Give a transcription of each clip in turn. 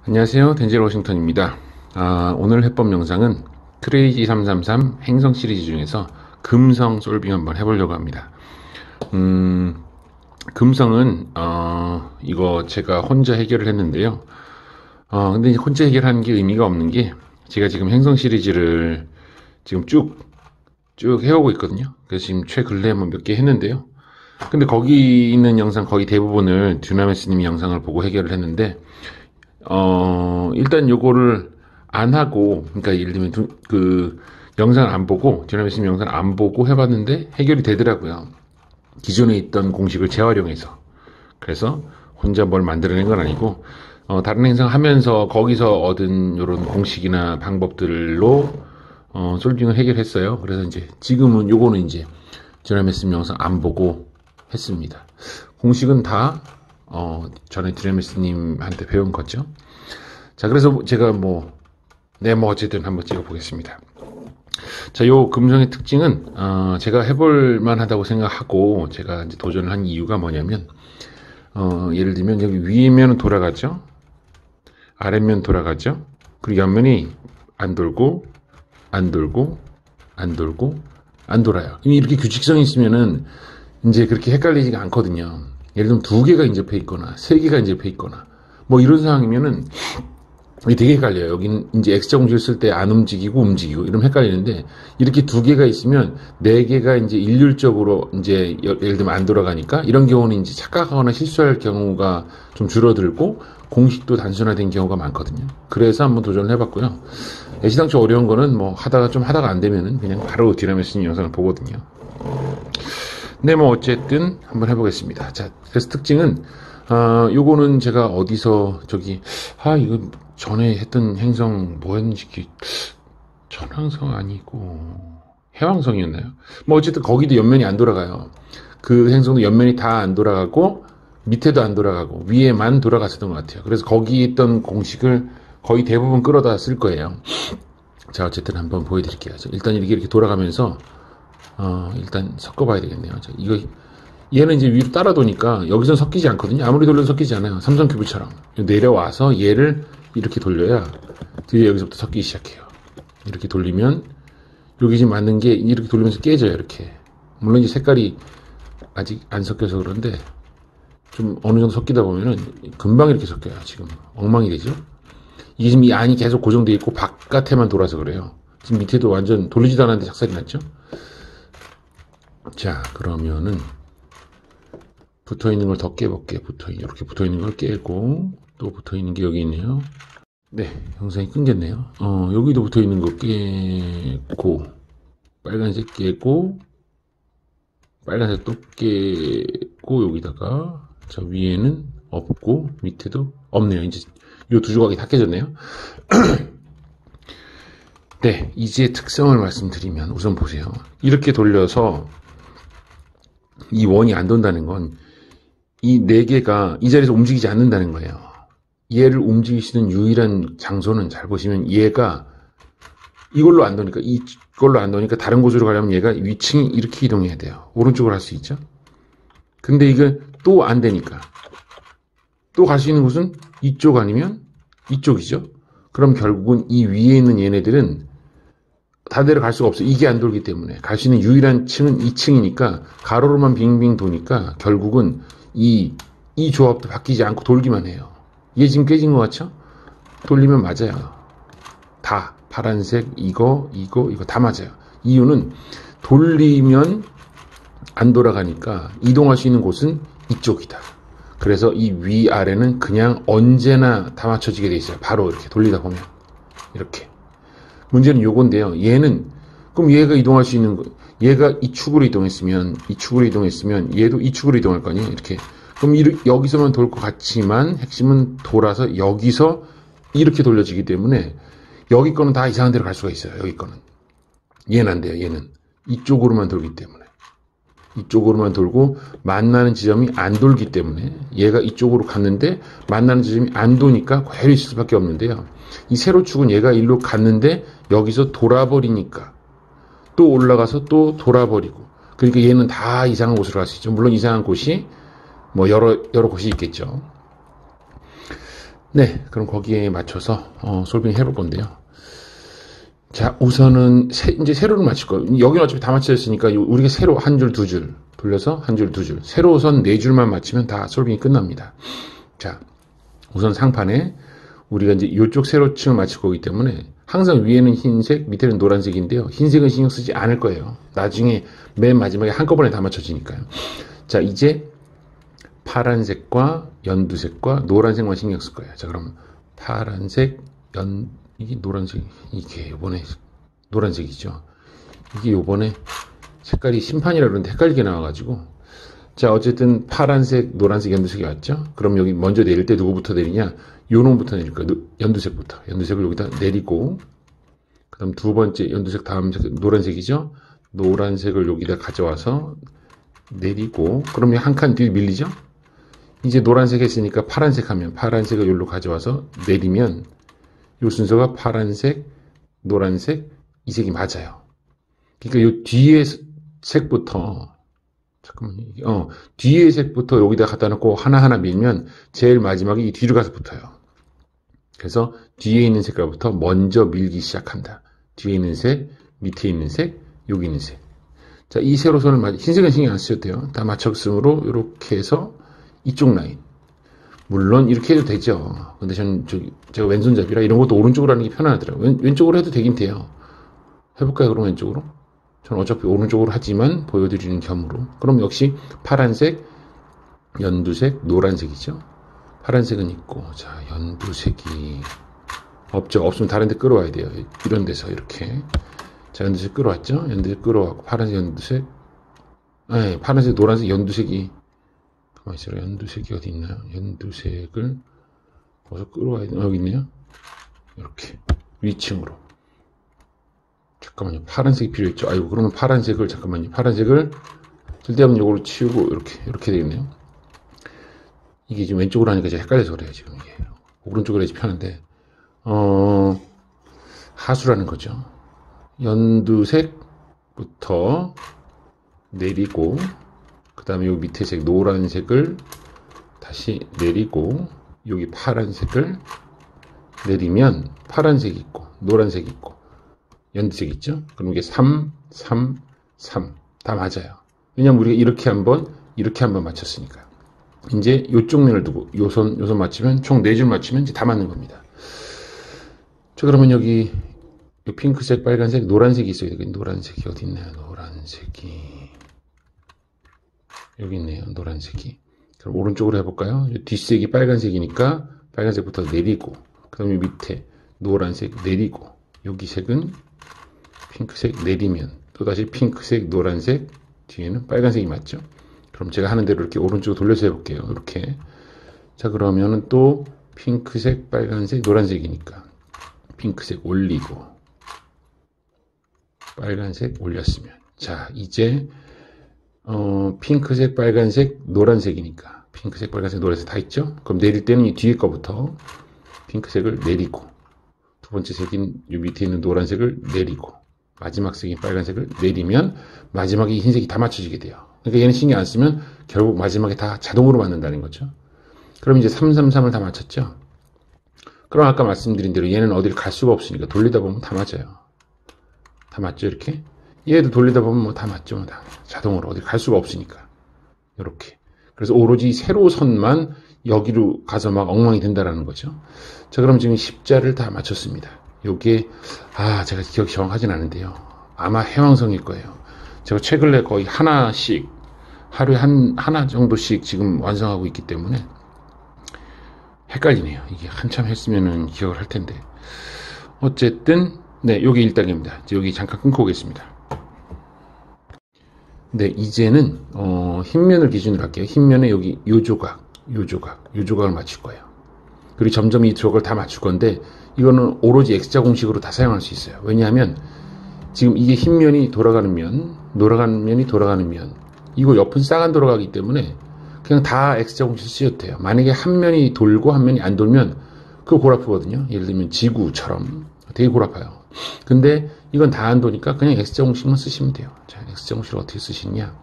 안녕하세요. 덴젤 워싱턴입니다. 오늘 해법 영상은 크레이지 333 행성 시리즈 중에서 금성 솔빙 한번 해보려고 합니다. 금성은 이거 제가 혼자 해결을 했는데요. 근데 혼자 해결하는 게 의미가 없는 게 제가 지금 행성 시리즈를 지금 쭉 해오고 있거든요. 그래서 지금 최근래 몇 개 했는데요. 근데 거기 있는 영상 거의 대부분을 듀나메스님이 영상을 보고 해결을 했는데 일단 요거를 안 하고, 그러니까 예를 들면 그 영상을 안 보고, 듀나메스님 영상을 안 보고 해봤는데 해결이 되더라고요. 기존에 있던 공식을 재활용해서. 그래서 혼자 뭘 만들어낸 건 아니고, 다른 행성 하면서 거기서 얻은 요런 공식이나 방법들로 솔빙을 해결했어요. 그래서 이제 지금은 요거는 이제 듀나메스님 영상 안 보고 했습니다. 공식은 다 전에 듀나메스님한테 배운 거죠. 자, 그래서 제가 어쨌든 한번 찍어보겠습니다. 자, 요 금성의 특징은, 제가 해볼 만하다고 생각하고, 제가 이제 도전을 한 이유가 뭐냐면, 예를 들면, 여기 위면은 돌아가죠? 아랫면 돌아가죠? 그리고 옆면이 안 돌고, 안 돌고, 안 돌고, 안 돌아요. 이렇게 규칙성이 있으면은, 이제 그렇게 헷갈리지가 않거든요. 예를 들면 2개가 인접해 있거나 3개가 인접해 있거나 이런 상황이면은 이게 되게 헷갈려요. 여기는 이제 X자공식을 쓸 때 안 움직이고 움직이고 이러면 헷갈리는데, 이렇게 2개가 있으면 4개가 이제 일률적으로 이제 예를 들면 안 돌아가니까, 이런 경우는 이제 착각하거나 실수할 경우가 좀 줄어들고 공식도 단순화된 경우가 많거든요. 그래서 한번 도전을 해봤고요. 애시당초 어려운 거는 하다가 안 되면은 그냥 바로 듀나메스님 영상을 보거든요. 네, 어쨌든 한번 해보겠습니다. 자, 그래서 특징은, 요거는 제가 어디서 이거 전에 했던 행성 뭐였는지, 천왕성 아니고 해왕성이었나요? 어쨌든 거기도 옆면이 안 돌아가요. 그 행성도 옆면이 다 안 돌아가고 밑에도 안 돌아가고 위에만 돌아갔었던 것 같아요. 그래서 거기 있던 공식을 거의 대부분 끌어다 쓸 거예요. 자, 어쨌든 한번 보여드릴게요. 일단 이렇게 돌아가면서 일단 섞어봐야 되겠네요. 자, 얘는 이제 위로 따라 도니까 여기선 섞이지 않거든요. 아무리 돌려도 섞이지 않아요. 삼성큐브처럼. 내려와서 얘를 이렇게 돌려야 뒤에 여기서부터 섞이기 시작해요. 이렇게 돌리면 여기 지금 맞는 게 이렇게 돌리면서 깨져요. 이렇게. 물론 이제 색깔이 아직 안 섞여서 그런데 좀 어느 정도 섞이다 보면은 금방 이렇게 섞여요. 지금 엉망이 되죠. 이게 지금 이 안이 계속 고정되어 있고 바깥에만 돌아서 그래요. 지금 밑에도 완전 돌리지도 않았는데 작살이 났죠. 자, 그러면은 붙어있는 걸 더 깨볼게요. 이렇게 붙어있는 걸 깨고, 또 붙어있는 게 여기 있네요. 네, 영상이 끊겼네요. 여기도 붙어있는 거 깨고, 빨간색 깨고, 빨간색 또 깨고, 여기다가, 자, 위에는 없고, 밑에도 없네요. 이제 요 2조각이 다 깨졌네요. 네, 이제 특성을 말씀드리면, 우선 보세요. 이렇게 돌려서 이 원이 안 돈다는 건 이 4개가 이 자리에서 움직이지 않는다는 거예요. 얘를 움직이시는 유일한 장소는, 잘 보시면 얘가 이걸로 안 도니까 다른 곳으로 가려면 얘가 위층이 이렇게 이동해야 돼요. 오른쪽으로 할 수 있죠. 근데 이게 또 안 되니까 또 갈 수 있는 곳은 이쪽 아니면 이쪽이죠. 그럼 결국은 이 위에 있는 얘네들은 다른 데로 갈 수가 없어요. 이게 안 돌기 때문에. 갈 수 있는 유일한 층은 2층이니까 가로로만 빙빙 도니까 결국은 이 조합도 바뀌지 않고 돌기만 해요. 이게 지금 깨진 것 같죠? 돌리면 맞아요. 다 파란색 이거 다 맞아요. 이유는 돌리면 안 돌아가니까 이동할 수 있는 곳은 이쪽이다. 그래서 이 위아래는 그냥 언제나 다 맞춰지게 돼 있어요. 바로 이렇게 돌리다 보면 이렇게. 문제는 요건데요. 그럼 얘가 이동할 수 있는 거, 얘가 이 축으로 이동했으면 얘도 이 축으로 이동할 거 아니에요. 이렇게. 그럼 여기서만 돌 것 같지만 핵심은 돌아서 여기서 이렇게 돌려지기 때문에 여기 거는 다 이상한 데로 갈 수가 있어요. 여기 거는. 얘는 안 돼요. 얘는 이쪽으로만 돌기 때문에. 이쪽으로만 돌고 만나는 지점이 안 돌기 때문에, 얘가 이쪽으로 갔는데 만나는 지점이 안 도니까 그대로 있을 수밖에 없는데요. 이 세로축은 얘가 일로 갔는데 여기서 돌아버리니까 또 올라가서 또 돌아버리고, 그러니까 얘는 다 이상한 곳으로 갈 수 있죠. 물론 이상한 곳이 여러 곳이 있겠죠. 네, 그럼 거기에 맞춰서 솔빙 해볼 건데요. 자, 우선은 이제 세로를 맞출 거예요. 여기는 어차피 다 맞춰졌으니까 우리가 세로 한 줄, 두 줄 돌려서 한 줄, 두 줄. 세로선 네 줄만 맞추면 다 솔빙이 끝납니다. 자, 우선 상판에 우리가 이제 이쪽 세로층을 맞출 거기 때문에 항상 위에는 흰색, 밑에는 노란색인데요. 흰색은 신경 쓰지 않을 거예요. 나중에 맨 마지막에 한꺼번에 다 맞춰지니까요. 자, 이제 파란색과 연두색과 노란색만 신경 쓸 거예요. 자, 그럼 파란색, 이게 노란색, 이게 요번에 노란색이죠. 이게 요번에 색깔이 심판이라 그러는데 헷갈리게 나와가지고. 자, 어쨌든 파란색, 노란색, 연두색이 왔죠. 그럼 여기 먼저 내릴 때 누구부터 내리냐? 요놈부터 내릴 거예요. 연두색부터. 연두색을 여기다 내리고, 그 다음 두 번째 연두색 다음 색 노란색이죠. 노란색을 여기다 가져와서 내리고, 그러면 한 칸 뒤에 밀리죠. 이제 노란색 했으니까 파란색 하면 파란색을 여기로 가져와서 내리면 이 순서가 파란색, 노란색, 이 색이 맞아요. 그러니까 요 뒤에 색부터 잠깐만요. 뒤에 색부터 여기다 갖다 놓고 하나하나 밀면 제일 마지막에 이 뒤로 가서 붙어요. 그래서 뒤에 있는 색깔부터 먼저 밀기 시작한다. 뒤에 있는 색, 밑에 있는 색, 여기 있는 색. 자, 이 세로선을 흰색은 신경 안 쓰셔도 돼요. 다 맞춰쓰므로 이렇게 해서 이쪽 라인. 물론 이렇게 해도 되죠. 근데 저는 제가 왼손잡이라 이런 것도 오른쪽으로 하는 게 편하더라고요. 왼쪽으로 해도 되긴 돼요. 해볼까요? 그럼 왼쪽으로? 저는 어차피 오른쪽으로 하지만 보여드리는 겸으로. 그럼 역시 파란색, 연두색, 노란색이죠. 파란색은 있고, 자, 연두색이 없죠. 없으면 다른 데 끌어와야 돼요. 이런 데서 이렇게. 자, 연두색 끌어왔죠? 연두색 끌어왔고, 파란색, 연두색. 네, 파란색, 노란색, 연두색이. 가만히 있어요. 연두색이 어디 있나요? 연두색을 어디서 끌어와야 되나? 여기 있네요. 이렇게. 위층으로. 잠깐만요. 파란색이 필요했죠. 아이고, 그러면 파란색을, 잠깐만요. 파란색을 쓸데없는 요거로 치우고, 이렇게 되겠네요. 이게 지금 왼쪽으로 하니까 제가 헷갈려서 그래요, 지금 이게. 오른쪽으로 해야지 편한데. 하수라는 거죠. 연두색부터 내리고, 그 다음에 여기 밑에 색 노란색을 다시 내리고, 여기 파란색을 내리면 파란색이 있고, 노란색이 있고, 연두색 있죠? 그럼 이게 3, 3, 3. 다 맞아요. 왜냐면 우리가 이렇게 한번 맞췄으니까요. 이제 요쪽 면을 두고, 요선 맞추면, 총 4줄 맞추면 이제 다 맞는 겁니다. 자, 그러면 여기, 핑크색, 빨간색, 노란색이 있어야 되겠네. 노란색이 어디 있나요? 노란색이. 여기 있네요. 노란색이. 그럼 오른쪽으로 해볼까요? 뒷색이 빨간색이니까, 빨간색부터 내리고, 그 다음에 밑에 노란색 내리고, 여기 색은 핑크색 내리면 또다시 핑크색, 노란색, 뒤에는 빨간색이 맞죠? 그럼 제가 하는 대로 이렇게 오른쪽으로 돌려서 해볼게요. 이렇게. 자, 그러면은 또 핑크색, 빨간색, 노란색이니까 핑크색 올리고 빨간색 올렸으면, 자, 이제 핑크색, 빨간색, 노란색이니까 핑크색, 빨간색, 노란색 다 있죠? 그럼 내릴 때는 이 뒤에 거부터 핑크색을 내리고, 두 번째 색인 이 밑에 있는 노란색을 내리고, 마지막 색인 빨간색을 내리면 마지막에 흰색이 다 맞춰지게 돼요. 그러니까 얘는 신경 안 쓰면 결국 마지막에 다 자동으로 맞는다는 거죠. 그럼 이제 333을 다 맞췄죠. 그럼 아까 말씀드린 대로 얘는 어딜 갈 수가 없으니까 돌리다 보면 다 맞아요. 다 맞죠, 이렇게? 얘도 돌리다 보면 뭐 다 맞죠. 다 자동으로 어딜 갈 수가 없으니까. 이렇게. 그래서 오로지 세로선만 여기로 가서 막 엉망이 된다라는 거죠. 자, 그럼 지금 십자를 다 맞췄습니다. 요게, 제가 기억이 정확하진 않은데요. 아마 해왕성일 거예요. 제가 최근에 거의 하나씩, 하루에 하나 정도씩 지금 완성하고 있기 때문에 헷갈리네요. 이게 한참 했으면은 기억을 할 텐데. 어쨌든, 네, 요게 1단계입니다. 여기 잠깐 끊고 오겠습니다. 네, 이제는, 흰면을 기준으로 할게요. 흰면에 여기 요 조각을 맞출 거예요. 그리고 점점 이 조각을 다 맞출 건데, 이거는 오로지 X자 공식으로 다 사용할 수 있어요. 왜냐하면, 지금 이게 흰면이 돌아가는 면, 노란면이 돌아가는 면, 이거 옆은 싹 안 돌아가기 때문에, 그냥 다 X자 공식 쓰셔도 돼요. 만약에 한 면이 돌고 한 면이 안 돌면, 그거 골아프거든요. 예를 들면 지구처럼. 되게 골아파요. 근데 이건 다 안 도니까 그냥 X자 공식만 쓰시면 돼요. 자, X자 공식을 어떻게 쓰시냐.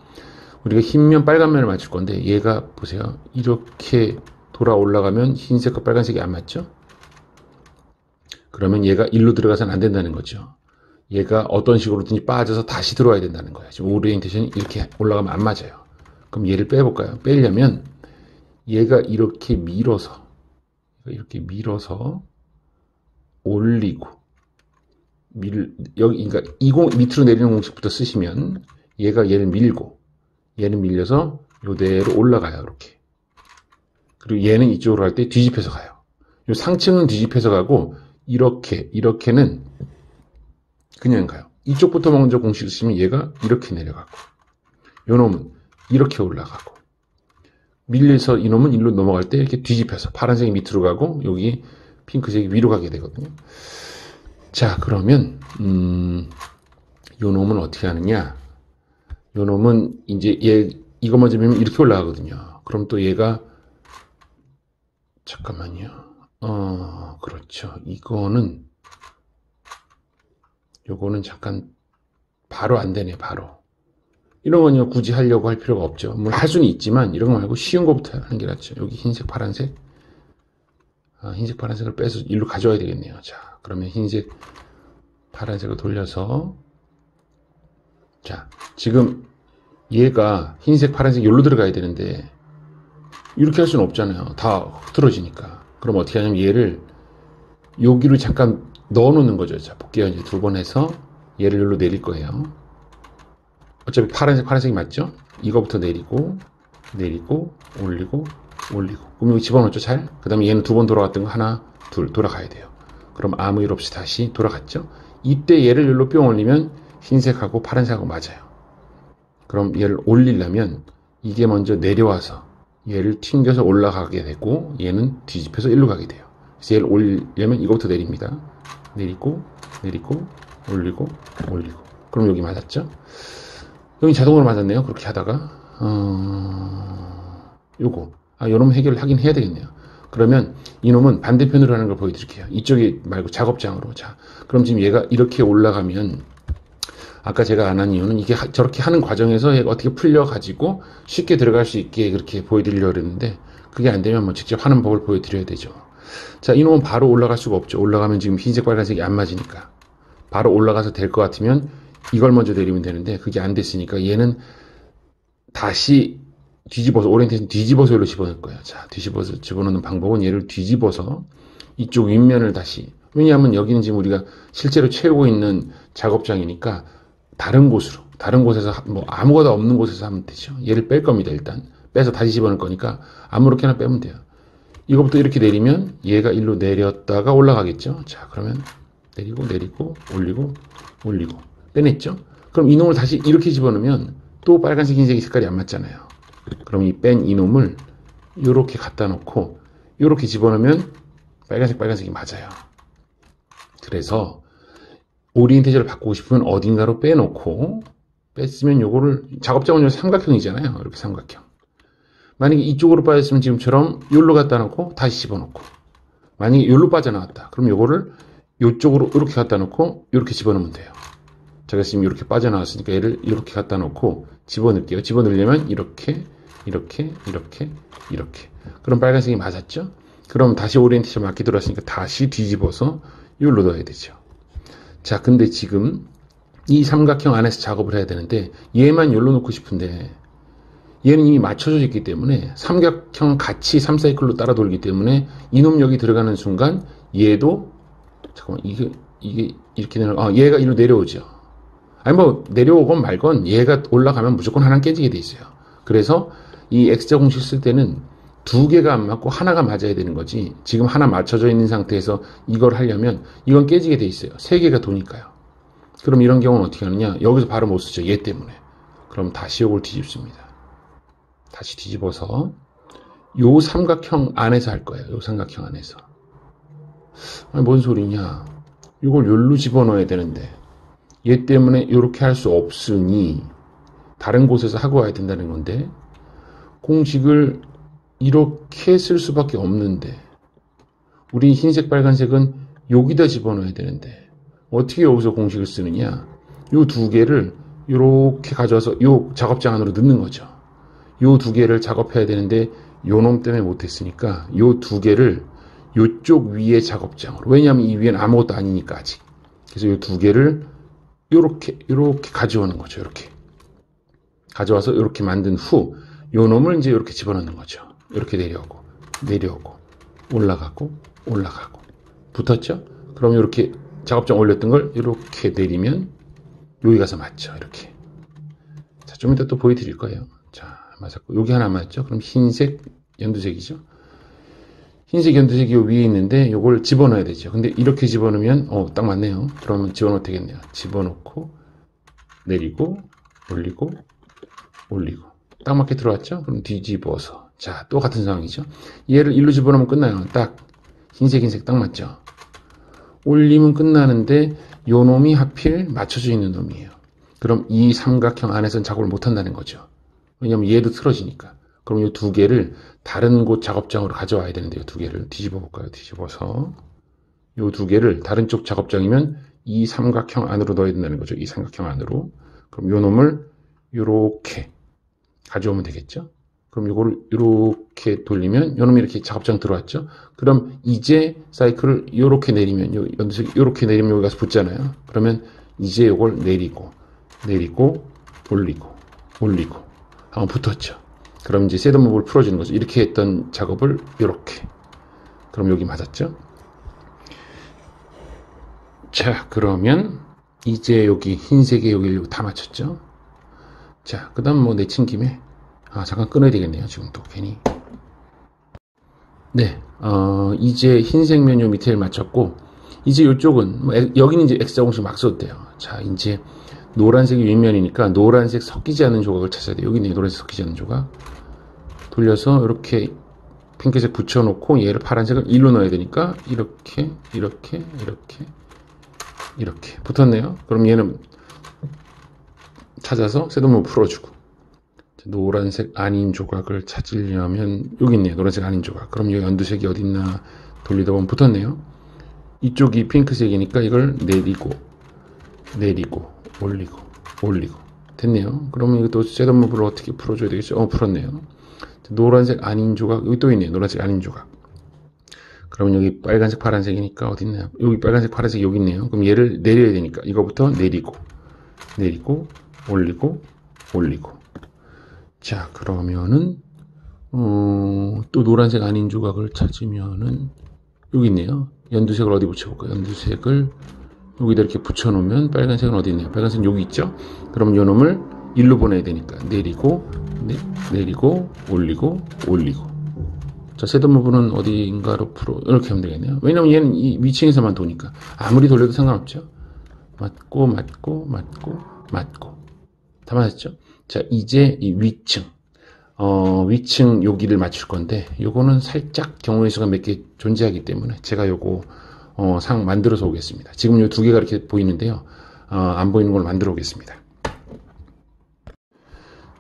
우리가 흰면, 빨간면을 맞출 건데, 얘가 보세요. 이렇게 돌아 올라가면 흰색과 빨간색이 안 맞죠? 그러면 얘가 일로 들어가서는 안 된다는 거죠. 얘가 어떤 식으로든지 빠져서 다시 들어와야 된다는 거예요. 지금 오리엔테이션이 이렇게 올라가면 안 맞아요. 그럼 얘를 빼볼까요? 빼려면 얘가 이렇게 밀어서 올리고 여기 그러니까 밑으로 내리는 공식부터 쓰시면 얘가 얘를 밀고 얘는 밀려서 요대로 올라가요. 이렇게. 그리고 얘는 이쪽으로 갈 때 뒤집혀서 가요. 요 상층은 뒤집혀서 가고 이렇게는 그냥 가요. 이쪽부터 먼저 공식을 쓰면 얘가 이렇게 내려가고 요 놈은 이렇게 올라가고 밀려서 이놈은 일로 넘어갈 때 이렇게 뒤집혀서 파란색이 밑으로 가고 여기 핑크색이 위로 가게 되거든요. 자, 그러면 요 놈은 어떻게 하느냐? 요 놈은 이제 이거 먼저 밀면 이렇게 올라가거든요. 그럼 또 얘가 잠깐만요. 그렇죠. 요거는 잠깐 바로 안 되네. 바로. 이런 건 굳이 하려고 할 필요가 없죠. 뭐 할 수는 있지만 이런 거 말고 쉬운 거부터 하는 게 낫죠. 여기 흰색, 파란색. 흰색, 파란색을 빼서 일로 가져와야 되겠네요. 자, 그러면 흰색, 파란색을 돌려서 자, 지금 얘가 흰색, 파란색 여기로 들어가야 되는데 이렇게 할 수는 없잖아요. 다 흐트러지니까. 그럼 어떻게 하냐면 얘를 여기로 잠깐 넣어 놓는 거죠. 자, 볼게요. 이제 두 번 해서 얘를 여기로 내릴 거예요. 어차피 파란색이 맞죠? 이거부터 내리고 올리고 그럼 여기 집어넣죠. 잘. 그 다음에 얘는 두 번 돌아갔던 거 하나 둘 돌아가야 돼요. 그럼 아무 일 없이 다시 돌아갔죠. 이때 얘를 여기로 뿅 올리면 흰색하고 파란색하고 맞아요. 그럼 얘를 올리려면 이게 먼저 내려와서 얘를 튕겨서 올라가게 되고 얘는 뒤집혀서 일로 가게 돼요. 그래서 얘를 올리려면 이거부터 내립니다. 내리고 올리고 그럼 여기 맞았죠? 여기 자동으로 맞았네요. 그렇게 하다가 요놈 해결을 하긴 해야 되겠네요. 그러면 이놈은 반대편으로 하는 걸 보여드릴게요. 이쪽이 말고 작업장으로. 자, 그럼 지금 얘가 이렇게 올라가면 아까 제가 안 한 이유는 이게 저렇게 하는 과정에서 얘가 어떻게 풀려가지고 쉽게 들어갈 수 있게 그렇게 보여드리려고 했는데 그게 안 되면 뭐 직접 하는 법을 보여드려야 되죠. 자, 이놈은 바로 올라갈 수가 없죠. 올라가면 지금 흰색, 빨간색이 안 맞으니까. 바로 올라가서 될 것 같으면 이걸 먼저 내리면 되는데 그게 안 됐으니까 얘는 다시 뒤집어서 오리엔테이션 뒤집어서 여기로 집어넣을 거예요. 자, 뒤집어서 집어넣는 방법은 얘를 뒤집어서 이쪽 윗면을 다시 왜냐하면 여기는 지금 우리가 실제로 채우고 있는 작업장이니까 다른 곳에서 뭐 아무것도 없는 곳에서 하면 되죠. 얘를 뺄 겁니다. 일단 빼서 다시 집어넣을 거니까 아무렇게나 빼면 돼요. 이거부터 이렇게 내리면 얘가 일로 내렸다가 올라가겠죠. 자, 그러면 내리고 올리고 빼냈죠. 그럼 이놈을 다시 이렇게 집어넣으면 또 빨간색, 흰색 색깔이 안 맞잖아요. 그럼 이 뺀 이놈을 이렇게 갖다 놓고 이렇게 집어넣으면 빨간색이 맞아요. 그래서 오리엔테이션을 바꾸고 싶으면 어딘가로 빼놓고 뺐으면 요거를 작업장은 삼각형이잖아요. 이렇게 삼각형. 만약에 이쪽으로 빠졌으면 지금처럼 요로 갖다 놓고 다시 집어넣고 만약에 요로 빠져나왔다. 그럼 요거를 요쪽으로 이렇게 갖다 놓고 이렇게 집어넣으면 돼요. 제가 지금 이렇게 빠져나왔으니까 얘를 이렇게 갖다 놓고 집어넣을게요. 집어넣으려면 이렇게 그럼 빨간색이 맞았죠? 그럼 다시 오리엔테이션 맞게 들어왔으니까 다시 뒤집어서 요로 넣어야 되죠. 자, 근데 지금 이 삼각형 안에서 작업을 해야 되는데 얘만 요로 놓고 싶은데 얘는 이미 맞춰져 있기 때문에 삼각형 같이 3사이클로 따라 돌기 때문에 이놈 여기 들어가는 순간 얘도 잠깐만 이게 이렇게 얘가 이리로 내려오죠. 아니 뭐 내려오건 말건 얘가 올라가면 무조건 하나 깨지게 돼 있어요. 그래서 이 X자 공식 쓸 때는 두 개가 안 맞고 하나가 맞아야 되는 거지. 지금 하나 맞춰져 있는 상태에서 이걸 하려면 이건 깨지게 돼 있어요. 세 개가 도니까요. 그럼 이런 경우는 어떻게 하느냐? 여기서 바로 못 쓰죠. 얘 때문에. 그럼 다시 이걸 뒤집습니다. 다시 뒤집어서 요 삼각형 안에서 할 거예요. 요 삼각형 안에서. 아니 뭔 소리냐? 이걸 여기로 집어넣어야 되는데 얘 때문에 이렇게 할 수 없으니 다른 곳에서 하고 와야 된다는 건데 공식을 이렇게 쓸 수밖에 없는데 우리 흰색, 빨간색은 여기다 집어넣어야 되는데 어떻게 여기서 공식을 쓰느냐? 요 두 개를 이렇게 가져와서 요 작업장 안으로 넣는 거죠. 요 두 개를 작업해야 되는데 요 놈 때문에 못했으니까 요 두 개를 요쪽 위에 작업장으로, 왜냐하면 이 위에는 아무것도 아니니까 아직. 그래서 요 두 개를 요렇게 가져오는 거죠. 이렇게 가져와서 이렇게 만든 후 요 놈을 이제 이렇게 집어넣는 거죠. 이렇게 내려오고 올라가고 붙었죠. 그럼 이렇게 작업장 올렸던 걸 이렇게 내리면 여기 가서 맞죠. 이렇게. 자, 좀 이따 또 보여드릴 거예요. 자, 맞았고 여기 하나 맞죠. 그럼 흰색, 연두색이죠. 흰색, 연두색이 요 위에 있는데 요걸 집어넣어야 되죠. 근데 이렇게 집어넣으면 딱 맞네요. 그러면 집어넣어도 되겠네요. 집어넣고 내리고 올리고 딱 맞게 들어왔죠. 그럼 뒤집어서, 자, 또 같은 상황이죠. 얘를 일로 집어넣으면 끝나요. 딱 흰색 딱 맞죠. 올리면 끝나는데 요 놈이 하필 맞춰져 있는 놈이에요. 그럼 이 삼각형 안에서는 작업을 못 한다는 거죠. 왜냐면 얘도 틀어지니까. 그럼 이 두 개를 다른 곳 작업장으로 가져와야 되는데, 이 두 개를 뒤집어 볼까요? 뒤집어서 이 두 개를 다른 쪽 작업장이면 이 삼각형 안으로 넣어야 된다는 거죠. 이 삼각형 안으로. 그럼 요 놈을 요렇게 가져오면 되겠죠. 그럼 요거를 요렇게 돌리면 요 놈이 이렇게 작업장 들어왔죠. 그럼 이제 사이클을 요렇게 내리면, 요 연두색 요렇게 내리면 여기 가서 붙잖아요. 그러면 이제 요걸 내리고 올리고 한번 붙었죠. 그럼 이제 셋업무브를 풀어주는 거죠. 이렇게 했던 작업을 이렇게. 그럼 여기 맞았죠. 자, 그러면 이제 여기 흰색에 여기 다 맞췄죠. 자, 그 다음 뭐 내친 김에 잠깐 끊어야 되겠네요. 지금 또 괜히. 네, 이제 흰색 메뉴 밑에를 맞췄고, 이제 이쪽은 여기는 이제 X자공식 막 써도 돼요. 자, 이제 노란색이 윗면이니까 노란색 섞이지 않는 조각을 찾아야 돼요. 여기 있네, 노란색 섞이지 않는 조각. 돌려서 이렇게 핑크색 붙여놓고 얘를 파란색을 일로 넣어야 되니까 이렇게 붙었네요. 그럼 얘는 찾아서 셋업무브 풀어주고, 노란색 아닌 조각을 찾으려면 여기 있네요. 노란색 아닌 조각. 그럼 여기 연두색이 어딨나 돌리다 보면 붙었네요. 이쪽이 핑크색이니까 이걸 내리고 올리고 됐네요. 그러면 이것도 셋업무브를 어떻게 풀어줘야 되겠죠? 풀었네요. 노란색 아닌 조각 여기 또 있네요. 노란색 아닌 조각. 그럼 여기 빨간색 파란색이니까 어딨나요? 여기 빨간색 파란색 여기 있네요. 그럼 얘를 내려야 되니까 이거부터 내리고 올리고. 자, 그러면은 또 노란색 아닌 조각을 찾으면은 여기 있네요. 연두색을 어디 붙여볼까요? 연두색을 여기다 이렇게 붙여놓으면 빨간색은 어디 있네요. 빨간색은 여기 있죠. 그럼 요 놈을 일로 보내야 되니까 내리고 올리고. 자, 셋업무브는 어디인가로 풀어 이렇게 하면 되겠네요. 왜냐면 얘는 이 위층에서만 도니까 아무리 돌려도 상관없죠. 맞고 다 맞았죠. 자, 이제 이 위층 여기를 맞출 건데, 요거는 살짝 경우의 수가 몇 개 존재하기 때문에 제가 요거 상 만들어서 오겠습니다. 지금 요 두 개가 이렇게 보이는데요. 안 보이는 걸 만들어 오겠습니다.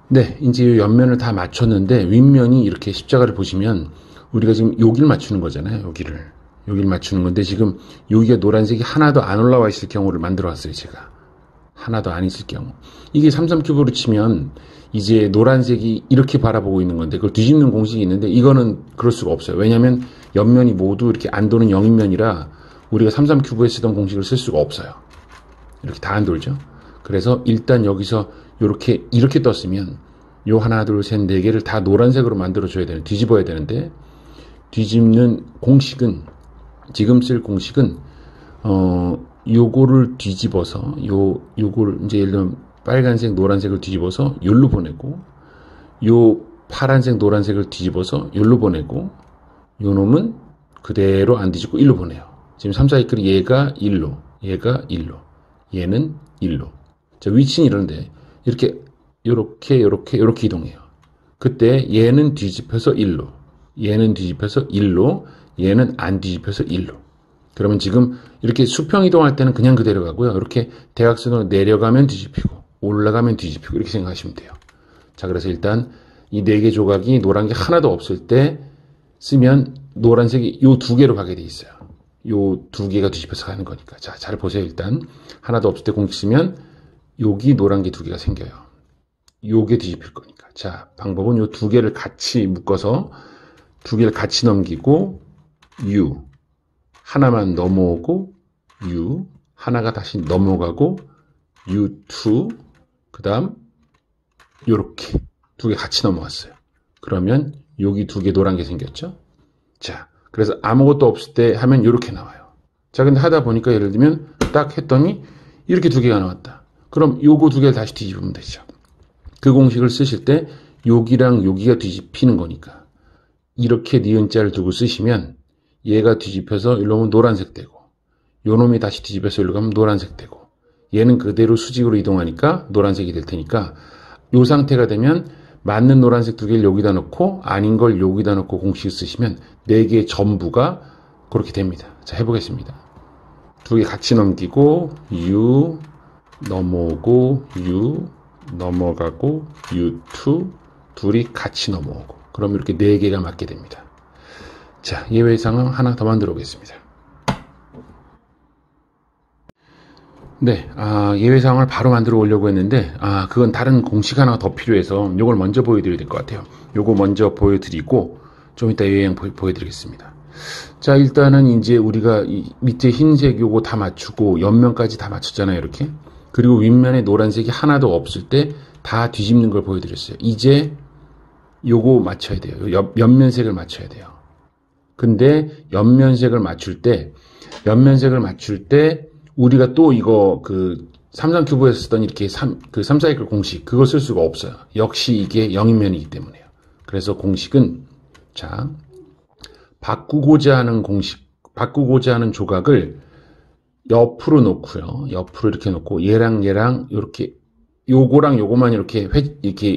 네, 이제 이 옆면을 다 맞췄는데 윗면이 이렇게 십자가를 보시면 우리가 지금 여기를 맞추는 거잖아요. 여기를 맞추는 건데 지금 여기가 노란색이 하나도 안 올라와 있을 경우를 만들어 왔어요. 제가 하나도 안 있을 경우, 이게 33큐브로 치면 이제 노란색이 이렇게 바라보고 있는 건데 그걸 뒤집는 공식이 있는데 이거는 그럴 수가 없어요. 왜냐하면 옆면이 모두 이렇게 안 도는 영인면이라 우리가 33큐브에 쓰던 공식을 쓸 수가 없어요. 이렇게 다 안 돌죠. 그래서 일단 여기서 이렇게 떴으면 요 하나 둘 셋 네 개를 다 노란색으로 만들어 줘야 되는, 뒤집어야 되는데, 뒤집는 공식은 지금 쓸 공식은 요거를 뒤집어서 요거를 이제 예를 들면 빨간색 노란색을 뒤집어서 여기로 보내고, 요 파란색 노란색을 뒤집어서 여기로 보내고, 요 놈은 그대로 안 뒤집고 일로 보내요. 지금 3, 4이클이 얘가 1로, 얘는 1로. 자, 위치는 이런데 이렇게 요렇게 이동해요. 그때 얘는 뒤집혀서 1로, 얘는 뒤집혀서 1로, 얘는 안 뒤집혀서 1로. 그러면 지금 이렇게 수평 이동할 때는 그냥 그대로 가고요. 이렇게 대각선으로 내려가면 뒤집히고 올라가면 뒤집히고 이렇게 생각하시면 돼요. 자, 그래서 일단 이 4개 조각이 노란 게 하나도 없을 때 쓰면 노란색이 요 2개로 가게 돼 있어요. 요 2개가 뒤집혀서 가는 거니까. 자, 잘 보세요. 일단 하나도 없을 때 공식 쓰면 여기 노란 게 2개가 생겨요. 요게 뒤집힐 거니까. 자, 방법은 요 두 개를 같이 묶어서 두 개를 같이 넘기고 U 하나만 넘어오고 U 하나가 다시 넘어가고 U2 그 다음 요렇게 두 개 같이 넘어왔어요. 그러면 여기 두 개 노란 게 생겼죠. 자, 그래서 아무것도 없을 때 하면 이렇게 나와요. 자, 근데 하다 보니까 예를 들면 딱 했더니 이렇게 두 개가 나왔다. 그럼 요거 두 개를 다시 뒤집으면 되죠. 그 공식을 쓰실 때 여기랑 여기가 뒤집히는 거니까 이렇게 니은자를 두고 쓰시면 얘가 뒤집혀서 일로 오면 노란색 되고 요놈이 다시 뒤집혀서 일로 가면 노란색 되고 얘는 그대로 수직으로 이동하니까 노란색이 될 테니까 요 상태가 되면 맞는 노란색 두 개를 여기다 넣고 아닌 걸 여기다 넣고 공식을 쓰시면 네 개 전부가 그렇게 됩니다. 자, 해보겠습니다. 두 개 같이 넘기고 U 넘어오고 U 넘어가고 U2 둘이 같이 넘어오고 그럼 이렇게 네 개가 맞게 됩니다. 자, 예외 상황 하나 더 만들어 보겠습니다. 네, 예외 상황을 바로 만들어 오려고 했는데 그건 다른 공식 하나가 더 필요해서 이걸 먼저 보여드려야 될 것 같아요. 요거 먼저 보여드리고 좀 이따 예외형 보여드리겠습니다. 자, 일단은 이제 우리가 이 밑에 흰색 요거 다 맞추고 옆면까지 다 맞췄잖아요, 이렇게. 그리고 윗면에 노란색이 하나도 없을 때 다 뒤집는 걸 보여드렸어요. 이제 요거 맞춰야 돼요. 옆면색을 맞춰야 돼요. 근데 옆면색을 맞출 때 우리가 또 이거 그 삼성큐브에서 쓰던 이렇게 3사이클 공식 그거 쓸 수가 없어요. 역시 이게 영인면이기 때문에요. 그래서 공식은 자, 바꾸고자 하는 조각을 옆으로 놓고요. 옆으로 이렇게 놓고 얘랑 이렇게 요거랑 요거만 이렇게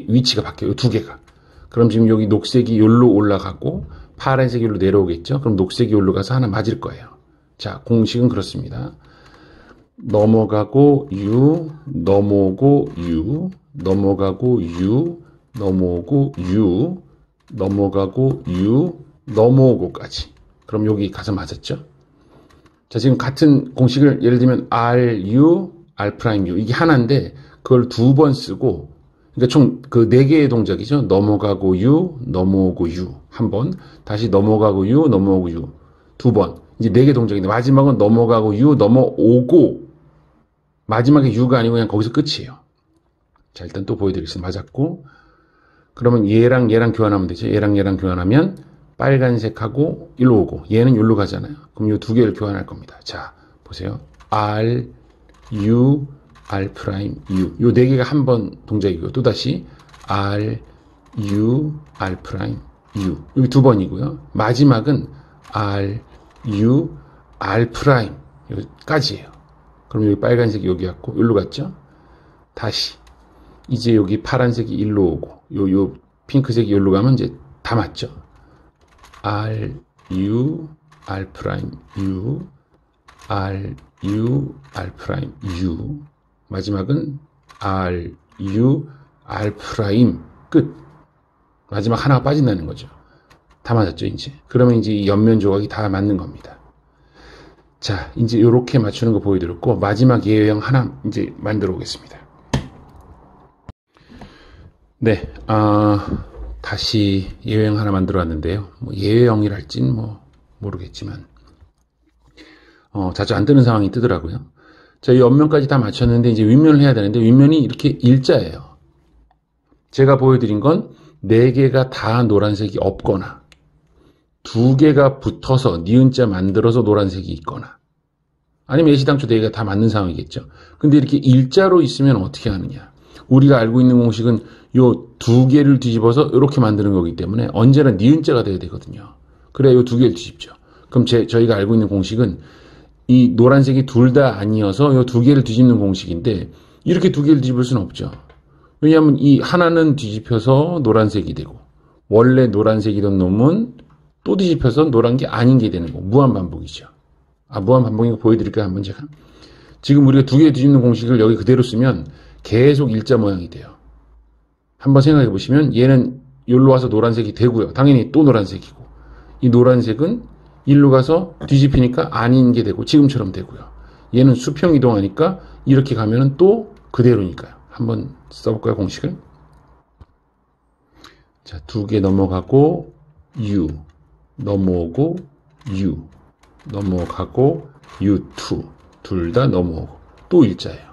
위치가 바뀌어요. 두 개가. 그럼 지금 여기 녹색이 여기로 올라가고 파란색이 여기로 내려오겠죠. 그럼 녹색이 여기로 가서 하나 맞을 거예요. 자, 공식은 그렇습니다. 넘어가고 U, 넘어오고 U, 넘어가고 U, 넘어오고 U, 넘어가고 U, 넘어오고까지. 그럼 여기 가서 맞았죠? 자, 지금 같은 공식을 예를 들면 RU, R'U 이게 하나인데 그걸 두 번 쓰고 그러니까 총 그 네 개의 동작이죠. 넘어가고 U, 넘어오고 U 한 번, 다시 넘어가고 U, 넘어오고 U 두 번. 이제 네 개 동작인데 마지막은 넘어가고 U, 넘어오고 마지막에 U가 아니고 그냥 거기서 끝이에요. 자, 일단 또 보여드리겠습니다. 맞았고 그러면 얘랑 교환하면 되죠. 얘랑 교환하면 빨간색하고 일로 오고 얘는 일로 가잖아요. 그럼 이 두 개를 교환할 겁니다. 자, 보세요. R, U, R 프라임, U. 요 네 개가 한 번 동작이고요. 또다시 R, U, R 프라임, U. 여기 두 번이고요. 마지막은 R, U, R 프라임 여기까지예요. 그럼 여기 빨간색이 여기 갔고 여기로 갔죠. 다시 이제 여기 파란색이 일로 오고 요 핑크색이 여기로 가면 이제 다 맞죠. R, U, R 프라임, U, R, U, R 프라임, U. 마지막은 R, U, R 프라임 끝. 마지막 하나가 빠진다는 거죠. 다 맞았죠, 이제. 그러면 이제 이 옆면 조각이 다 맞는 겁니다. 자, 이제 이렇게 맞추는 거 보여드렸고 마지막 예외형 하나 이제 만들어 보겠습니다. 네, 다시 예외형 하나 만들어 왔는데요. 뭐 예외형이랄진 뭐 모르겠지만 자주 안 뜨는 상황이 뜨더라고요. 자, 이 옆면까지 다 맞췄는데 이제 윗면을 해야 되는데 윗면이 이렇게 일자예요. 제가 보여드린 건 4개가 다 노란색이 없거나 2개가 붙어서 니은자 만들어서 노란색이 있거나 아니면 예시당초 4개가 다 맞는 상황이겠죠. 근데 이렇게 일자로 있으면 어떻게 하느냐. 우리가 알고 있는 공식은 요 2개를 뒤집어서 이렇게 만드는 거기 때문에 언제나 니은자가 돼야 되거든요. 그래야 요 2개를 뒤집죠. 그럼 저희가 알고 있는 공식은 이 노란색이 둘 다 아니어서 요 2개를 뒤집는 공식인데 이렇게 2개를 뒤집을 수는 없죠. 왜냐하면 이 하나는 뒤집혀서 노란색이 되고 원래 노란색이던 놈은 또 뒤집혀서 노란 게 아닌 게 되는 거. 무한반복이죠. 무한반복인 거 보여드릴까요? 한번 제가. 지금 우리가 2개 뒤집는 공식을 여기 그대로 쓰면 계속 일자 모양이 돼요. 한번 생각해 보시면 얘는 여기로 와서 노란색이 되고요. 당연히 또 노란색이고 이 노란색은 일로 가서 뒤집히니까 아닌 게 되고 지금처럼 되고요. 얘는 수평 이동하니까 이렇게 가면은 또 그대로니까요. 한번 써볼까요, 공식을? 자, 2개 넘어가고 U 넘어오고 U 넘어가고 U2 둘 다 넘어오고 또 일자예요.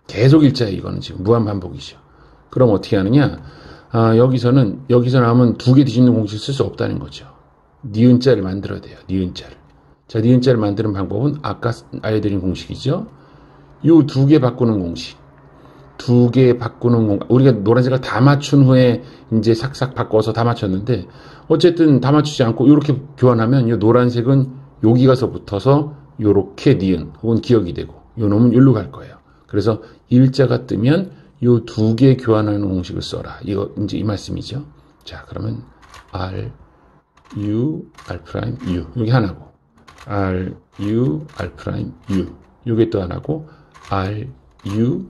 계속 일자예요. 이거는 지금 무한 반복이죠. 그럼 어떻게 하느냐? 여기서 나오면 2개 뒤집는 공식을 쓸 수 없다는 거죠. 니은자를 만들어야 돼요. 니은자를. 자, 니은자를 만드는 방법은 아까 알려드린 공식이죠. 요 2개 바꾸는 공식. 2개 바꾸는 공식. 우리가 노란색을 다 맞춘 후에 이제 싹싹 바꿔서 다 맞췄는데 어쨌든 다 맞추지 않고 이렇게 교환하면 이 노란색은 여기 가서 붙어서 요렇게 니은 혹은 기억이 되고 요 놈은 여기로 갈 거예요. 그래서 일자가 뜨면 요 2개 교환하는 공식을 써라. 이거 이제 이 말씀이죠. 자, 그러면 R, U, R 프라임, U. 여기 하나고. R, U, R 프라임, U. 요게 또 하나고. R, U,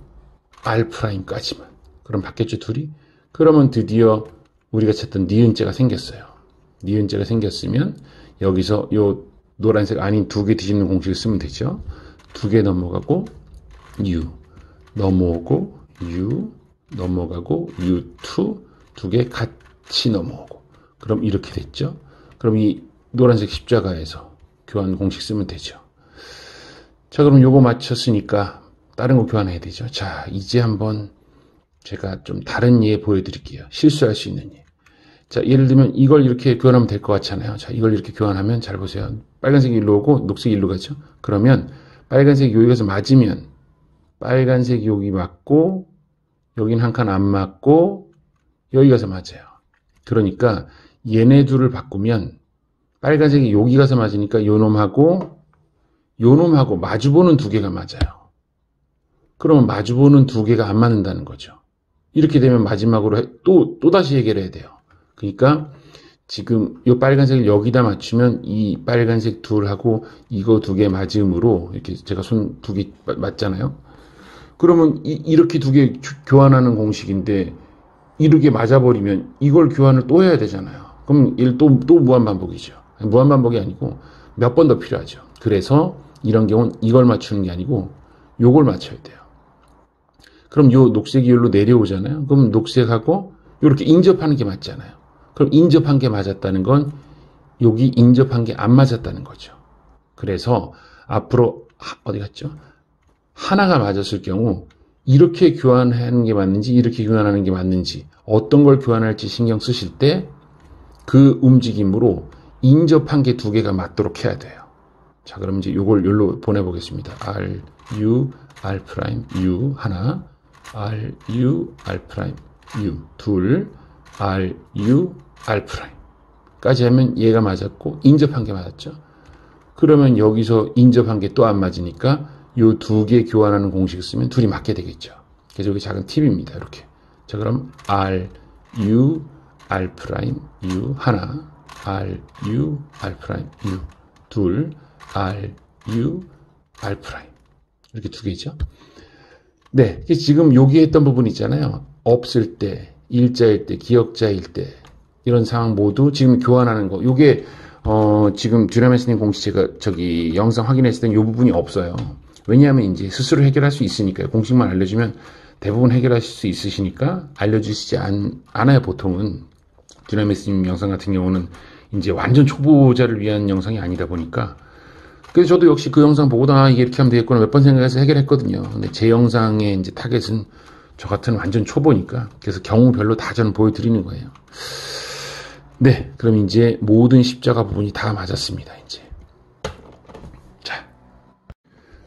R 프라임까지만. 그럼 바뀌었죠, 둘이? 그러면 드디어 우리가 찾던 니은자가 생겼어요. 니은자가 생겼으면 여기서 요 노란색 아닌 2개 뒤집는 공식을 쓰면 되죠. 2개 넘어가고 U 넘어오고 U 넘어가고 U2 2개 같이 넘어오고 그럼 이렇게 됐죠. 그럼 이 노란색 십자가에서 교환 공식 쓰면 되죠. 자, 그럼 요거 맞췄으니까 다른 거 교환해야 되죠. 자, 이제 한번 제가 좀 다른 예 보여드릴게요. 실수할 수 있는 예. 자, 예를 들면 이걸 이렇게 교환하면 될 것 같잖아요. 자, 이걸 이렇게 교환하면 잘 보세요. 빨간색이 일로 오고 녹색이 일로 가죠. 그러면 빨간색이 여기 가서 맞으면 빨간색이 여기 맞고 여긴 한 칸 안 맞고 여기 가서 맞아요. 그러니까 얘네 둘을 바꾸면 빨간색이 여기 가서 맞으니까 요 놈하고 마주보는 2개가 맞아요. 그러면 마주보는 2개가 안 맞는다는 거죠. 이렇게 되면 마지막으로 또다시 해결해야 돼요. 그러니까 지금 이 빨간색을 여기다 맞추면 이 빨간색 둘하고 이거 2개 맞음으로 이렇게 제가 손 2개 맞잖아요. 그러면 이렇게 2개 교환하는 공식인데 이렇게 맞아버리면 이걸 교환을 또 해야 되잖아요. 그럼 또 무한반복이죠. 무한반복이 아니고 몇 번 더 필요하죠. 그래서 이런 경우는 이걸 맞추는 게 아니고 요걸 맞춰야 돼요. 그럼 요 녹색이 여기로 내려오잖아요. 그럼 녹색하고 이렇게 인접하는 게 맞잖아요. 그럼 인접한 게 맞았다는 건 여기 인접한 게 안 맞았다는 거죠. 그래서 앞으로 어디 갔죠? 하나가 맞았을 경우 이렇게 교환하는 게 맞는지 이렇게 교환하는 게 맞는지 어떤 걸 교환할지 신경 쓰실 때 그 움직임으로 인접한 게 2개가 맞도록 해야 돼요. 자, 그럼 이제 요걸 여기로 보내보겠습니다. R, U, R 프라임, U 하나, R, U, R 프라임, U 둘, R, U, R 프라임 까지 하면 얘가 맞았고 인접한 게 맞았죠. 그러면 여기서 인접한 게 또 안 맞으니까 요 2개 교환하는 공식을 쓰면 둘이 맞게 되겠죠. 그래서 여기 작은 팁입니다. 이렇게. 자, 그럼 R, U, R 프라임, U 하나, R, U, R 프라임, U 둘, R, U, R 프라임 이렇게 2개죠. 네, 지금 여기 했던 부분 있잖아요. 없을 때, 일자일 때, 기역자일 때 이런 상황 모두 지금 교환하는 거. 요게 지금 듀라메스님 공식 제가 영상 확인했을 땐 요 부분이 없어요. 왜냐하면 이제 스스로 해결할 수 있으니까요. 공식만 알려주면 대부분 해결하실 수 있으시니까 알려주시지 않아요. 보통은 듀라메스님 영상 같은 경우는 이제 완전 초보자를 위한 영상이 아니다 보니까. 그래서 저도 역시 그 영상 보고도 이게 이렇게 하면 되겠구나 몇 번 생각해서 해결했거든요. 근데 제 영상의 이제 타겟은 저 같은 완전 초보니까 그래서 경우별로 다 저는 보여드리는 거예요. 네, 그럼 이제 모든 십자가 부분이 다 맞았습니다. 이제 자,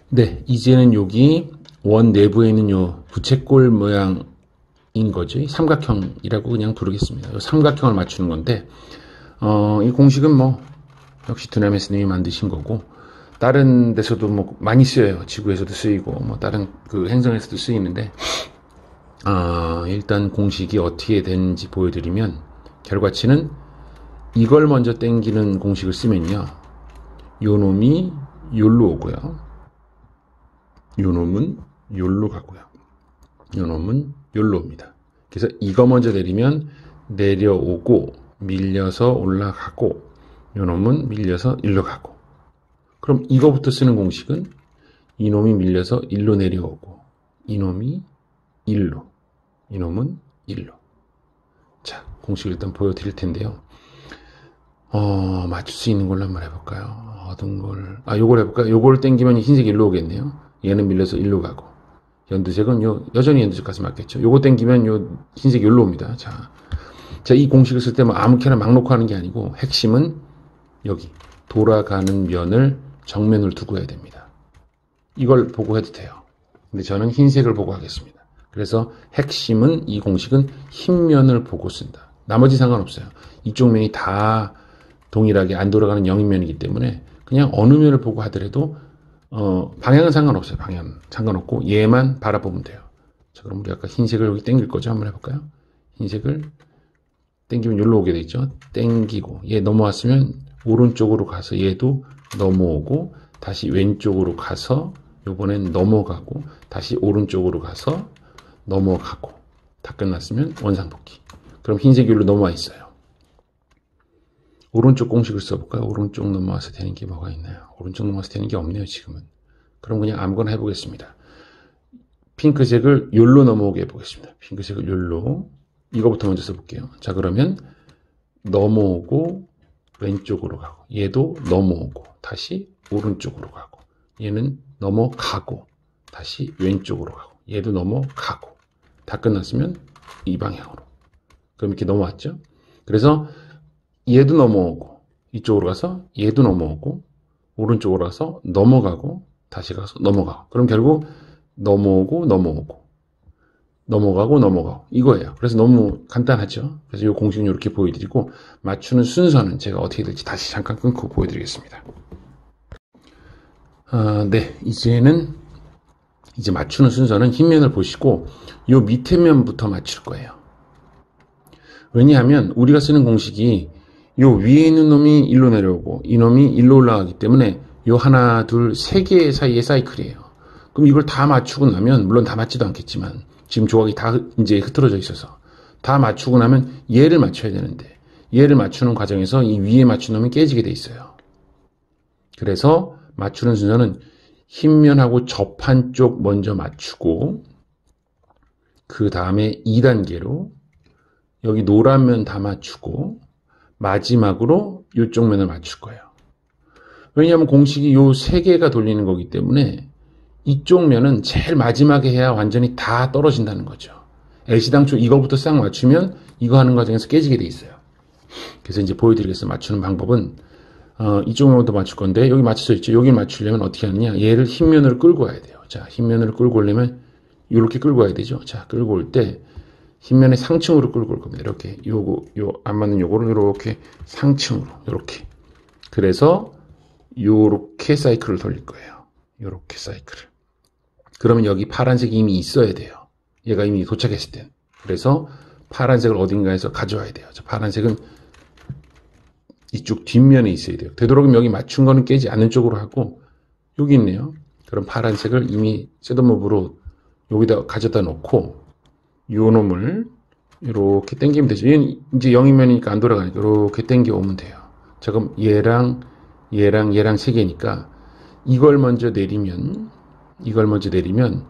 네, 이제는 여기 원 내부에 있는 요 부채꼴 모양인 거죠. 삼각형이라고 그냥 부르겠습니다. 요 삼각형을 맞추는 건데 이 공식은 뭐 역시 듀라메스님이 만드신 거고 다른 데서도 뭐 많이 쓰여요. 지구에서도 쓰이고 뭐 다른 그 행성에서도 쓰이는데 일단 공식이 어떻게 되는지 보여드리면 결과치는 이걸 먼저 땡기는 공식을 쓰면요. 요 놈이 요로 오고요. 요 놈은 요로 가고요. 요 놈은 요로 옵니다. 그래서 이거 먼저 내리면 내려오고 밀려서 올라가고 요 놈은 밀려서 일로 가고 그럼 이거부터 쓰는 공식은 이놈이 밀려서 일로 내려오고 이놈이 일로 이놈은 일로 자, 공식을 일단 보여드릴 텐데요. 맞출 수 있는 걸로 한번 해볼까요? 어떤 걸, 요걸 해볼까요? 요걸 땡기면 흰색이 일로 오겠네요. 얘는 밀려서 일로 가고. 연두색은 여전히 연두색 가서 맞겠죠. 요거 땡기면 흰색이 일로 옵니다. 자, 이 공식을 쓸 때 뭐 아무렇게나 막 놓고 하는 게 아니고, 핵심은 여기, 돌아가는 면을 정면으로 두고 해야 됩니다. 이걸 보고 해도 돼요. 근데 저는 흰색을 보고 하겠습니다. 그래서 핵심은 이 공식은 흰 면을 보고 쓴다. 나머지 상관없어요. 이쪽 면이 다 동일하게 안 돌아가는 영인면이기 때문에 그냥 어느 면을 보고 하더라도 방향은 상관없어요. 방향은 상관없고 얘만 바라보면 돼요. 자, 그럼 우리 아까 흰색을 여기 땡길 거죠? 한번 해볼까요? 흰색을 땡기면 여기로 오게 되죠. 땡기고 얘 넘어왔으면 오른쪽으로 가서 얘도 넘어오고 다시 왼쪽으로 가서 요번엔 넘어가고 다시 오른쪽으로 가서 넘어가고 다 끝났으면 원상복귀. 그럼 흰색이 여기로 넘어와 있어요. 오른쪽 공식을 써볼까요? 오른쪽 넘어와서 되는 게 뭐가 있나요? 오른쪽 넘어와서 되는 게 없네요, 지금은. 그럼 그냥 아무거나 해보겠습니다. 핑크색을 여기로 넘어오게 해보겠습니다. 핑크색을 여기로. 이거부터 먼저 써볼게요. 자, 그러면 넘어오고 왼쪽으로 가고 얘도 넘어오고 다시 오른쪽으로 가고 얘는 넘어가고 다시 왼쪽으로 가고 얘도 넘어가고 다 끝났으면 이 방향으로. 그럼 이렇게 넘어왔죠? 그래서 얘도 넘어오고 이쪽으로 가서 얘도 넘어오고 오른쪽으로 가서 넘어가고 다시 가서 넘어가고 그럼 결국 넘어오고 넘어가고 이거예요. 그래서 너무 간단하죠. 그래서 이 공식은 이렇게 보여드리고 맞추는 순서는 제가 어떻게 될지 다시 잠깐 끊고 보여드리겠습니다. 네, 이제 맞추는 순서는 흰면을 보시고 요 밑에 면부터 맞출 거예요. 왜냐하면 우리가 쓰는 공식이 요 위에 있는 놈이 일로 내려오고 이 놈이 일로 올라가기 때문에 요 하나, 둘, 세 개 사이의 사이클이에요. 그럼 이걸 다 맞추고 나면 물론 다 맞지도 않겠지만 지금 조각이 다 이제 흐트러져 있어서 다 맞추고 나면 얘를 맞춰야 되는데 얘를 맞추는 과정에서 이 위에 맞춘 놈이 깨지게 돼 있어요. 그래서 맞추는 순서는 흰면하고 접한 쪽 먼저 맞추고 그 다음에 2단계로 여기 노란 면 다 맞추고 마지막으로 이쪽 면을 맞출 거예요. 왜냐하면 공식이 요 3개가 돌리는 거기 때문에 이쪽 면은 제일 마지막에 해야 완전히 다 떨어진다는 거죠. 애시당초 이거부터 싹 맞추면 이거 하는 과정에서 깨지게 돼 있어요. 그래서 이제 보여드리겠습니다. 맞추는 방법은 이쪽 면부터 맞출 건데 여기 맞춰져 있죠. 여기 맞추려면 어떻게 하느냐. 얘를 흰면으로 끌고 와야 돼요. 자, 흰면으로 끌고 오려면 이렇게 끌고 와야 되죠. 자, 끌고 올 때 흰면의 상층으로 끌고 올 겁니다. 이렇게 요 안 맞는 요거를 이렇게 상층으로 이렇게. 그래서 요렇게 사이클을 돌릴 거예요. 요렇게 사이클을. 그러면 여기 파란색이 이미 있어야 돼요. 얘가 이미 도착했을 땐. 그래서 파란색을 어딘가에서 가져와야 돼요. 자, 파란색은 이쪽 뒷면에 있어야 돼요. 되도록이면 여기 맞춘 거는 깨지 않는 쪽으로 하고 여기 있네요. 그럼 파란색을 이미 셋업몹으로 여기다 가져다 놓고 요 놈을 이렇게 당기면 되죠. 얘는 이제 영인면이니까 안 돌아가니까 이렇게 당겨 오면 돼요. 자, 그럼 얘랑 3개니까 이걸 먼저 내리면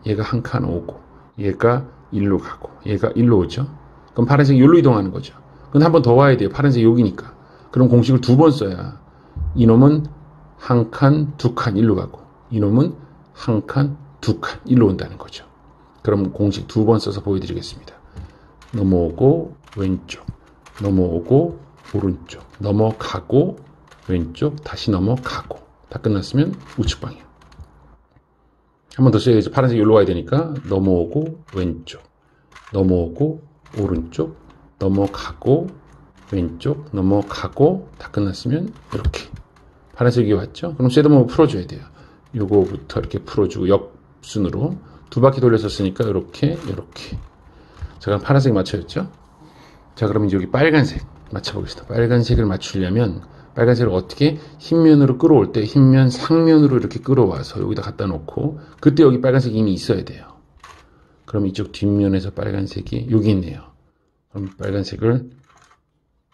얘가 한 칸 오고 얘가 일로 가고 얘가 일로 오죠. 그럼 파란색이 여기로 이동하는 거죠. 그럼 한 번 더 와야 돼요. 파란색이 여기니까. 그럼 공식을 2번 써야 이놈은 한 칸, 2칸 일로 가고 이놈은 한 칸, 2칸 일로 온다는 거죠. 그럼 공식 2번 써서 보여드리겠습니다. 넘어오고 왼쪽, 넘어오고 오른쪽, 넘어가고 왼쪽, 다시 넘어가고 다 끝났으면 우측 방향. 한 번 더 써야죠. 파란색이 여기로 와야 되니까 넘어오고 왼쪽, 넘어오고 오른쪽, 넘어가고 왼쪽, 넘어가고 다 끝났으면 이렇게 파란색이 왔죠. 그럼 셋업몹을 풀어줘야 돼요. 요거부터 이렇게 풀어주고 역순으로 2바퀴 돌렸었으니까 이렇게 자, 그럼 파란색 맞춰졌죠. 자, 그러면 이제 여기 빨간색 맞춰보겠습니다. 빨간색을 맞추려면 빨간색을 어떻게 흰면으로 끌어올 때 흰면 상면으로 이렇게 끌어와서 여기다 갖다 놓고 그때 여기 빨간색이 이미 있어야 돼요. 그럼 이쪽 뒷면에서 빨간색이 여기 있네요. 그럼 빨간색을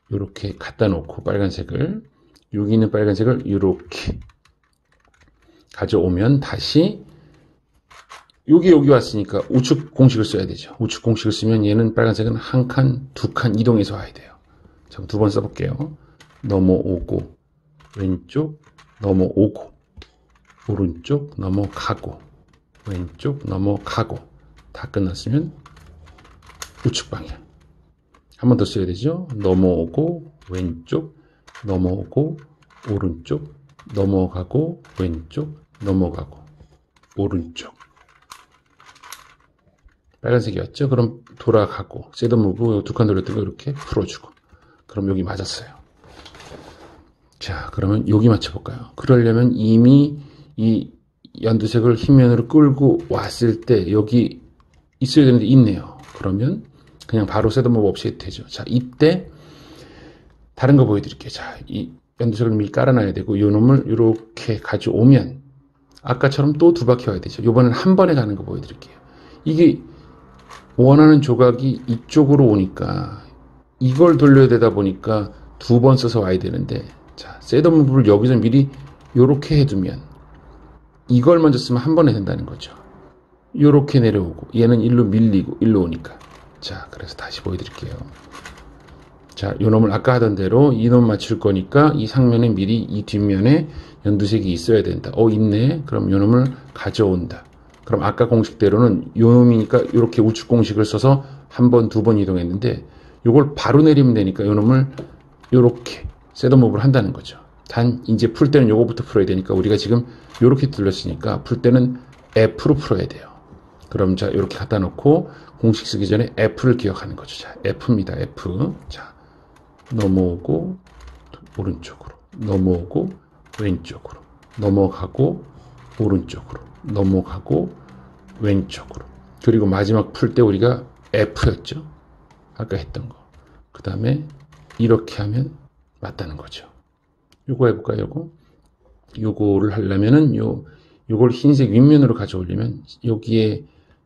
이렇게 갖다 놓고 빨간색을 여기 있는 빨간색을 이렇게 가져오면 다시 여기 왔으니까 우측 공식을 써야 되죠. 우측 공식을 쓰면 얘는 빨간색은 한 칸, 2칸 이동해서 와야 돼요. 자, 두 번 써볼게요. 넘어오고, 왼쪽, 넘어오고, 오른쪽, 넘어가고, 왼쪽, 넘어가고. 다 끝났으면 우측 방향. 한 번 더 써야 되죠. 넘어오고, 왼쪽, 넘어오고, 오른쪽, 넘어가고, 왼쪽, 넘어가고, 오른쪽. 빨간색이 왔죠? 그럼 돌아가고, 셋업 무브 두 칸 돌렸던 거 이렇게 풀어주고. 그럼 여기 맞았어요. 자, 그러면 여기 맞춰볼까요? 그러려면 이미 이 연두색을 흰면으로 끌고 왔을 때 여기 있어야 되는데 있네요. 그러면 그냥 바로 셋업 무브 없이 해도 되죠. 자, 이때 다른 거 보여드릴게요. 자, 이 연두색을 미리 깔아놔야 되고 이 놈을 이렇게 가져오면 아까처럼 또 두 바퀴 와야 되죠. 이번엔 한 번에 가는 거 보여드릴게요. 이게 원하는 조각이 이쪽으로 오니까 이걸 돌려야 되다 보니까 두 번 써서 와야 되는데, 자, 셋업 무브를 여기서 미리 요렇게 해두면 이걸 먼저 쓰면 한 번에 된다는 거죠. 요렇게 내려오고 얘는 일로 밀리고 일로 오니까. 자, 그래서 다시 보여드릴게요. 자, 요 놈을 아까 하던 대로 이 놈 맞출 거니까 이 상면에 미리 이 뒷면에 연두색이 있어야 된다. 있네. 그럼 요 놈을 가져온다. 그럼 아까 공식대로는 요 놈이니까 이렇게 우측 공식을 써서 한 번, 두 번 이동했는데 요걸 바로 내리면 되니까 요 놈을 요렇게 셋업 무브를 한다는 거죠. 단 이제 풀 때는 요거부터 풀어야 되니까 우리가 지금 요렇게 둘렀으니까 풀 때는 F로 풀어야 돼요. 그럼 자, 요렇게 갖다 놓고 공식 쓰기 전에 F를 기억하는 거죠. 자, F입니다. F. 자, 넘어오고 오른쪽으로, 넘어오고 왼쪽으로, 넘어가고 오른쪽으로, 넘어가고 왼쪽으로. 그리고 마지막 풀 때 우리가 F였죠. 아까 했던 거. 그 다음에 이렇게 하면 맞다는 거죠. 요거 해볼까요? 요거를 하려면은 요걸 흰색 윗면으로 가져오려면 여기에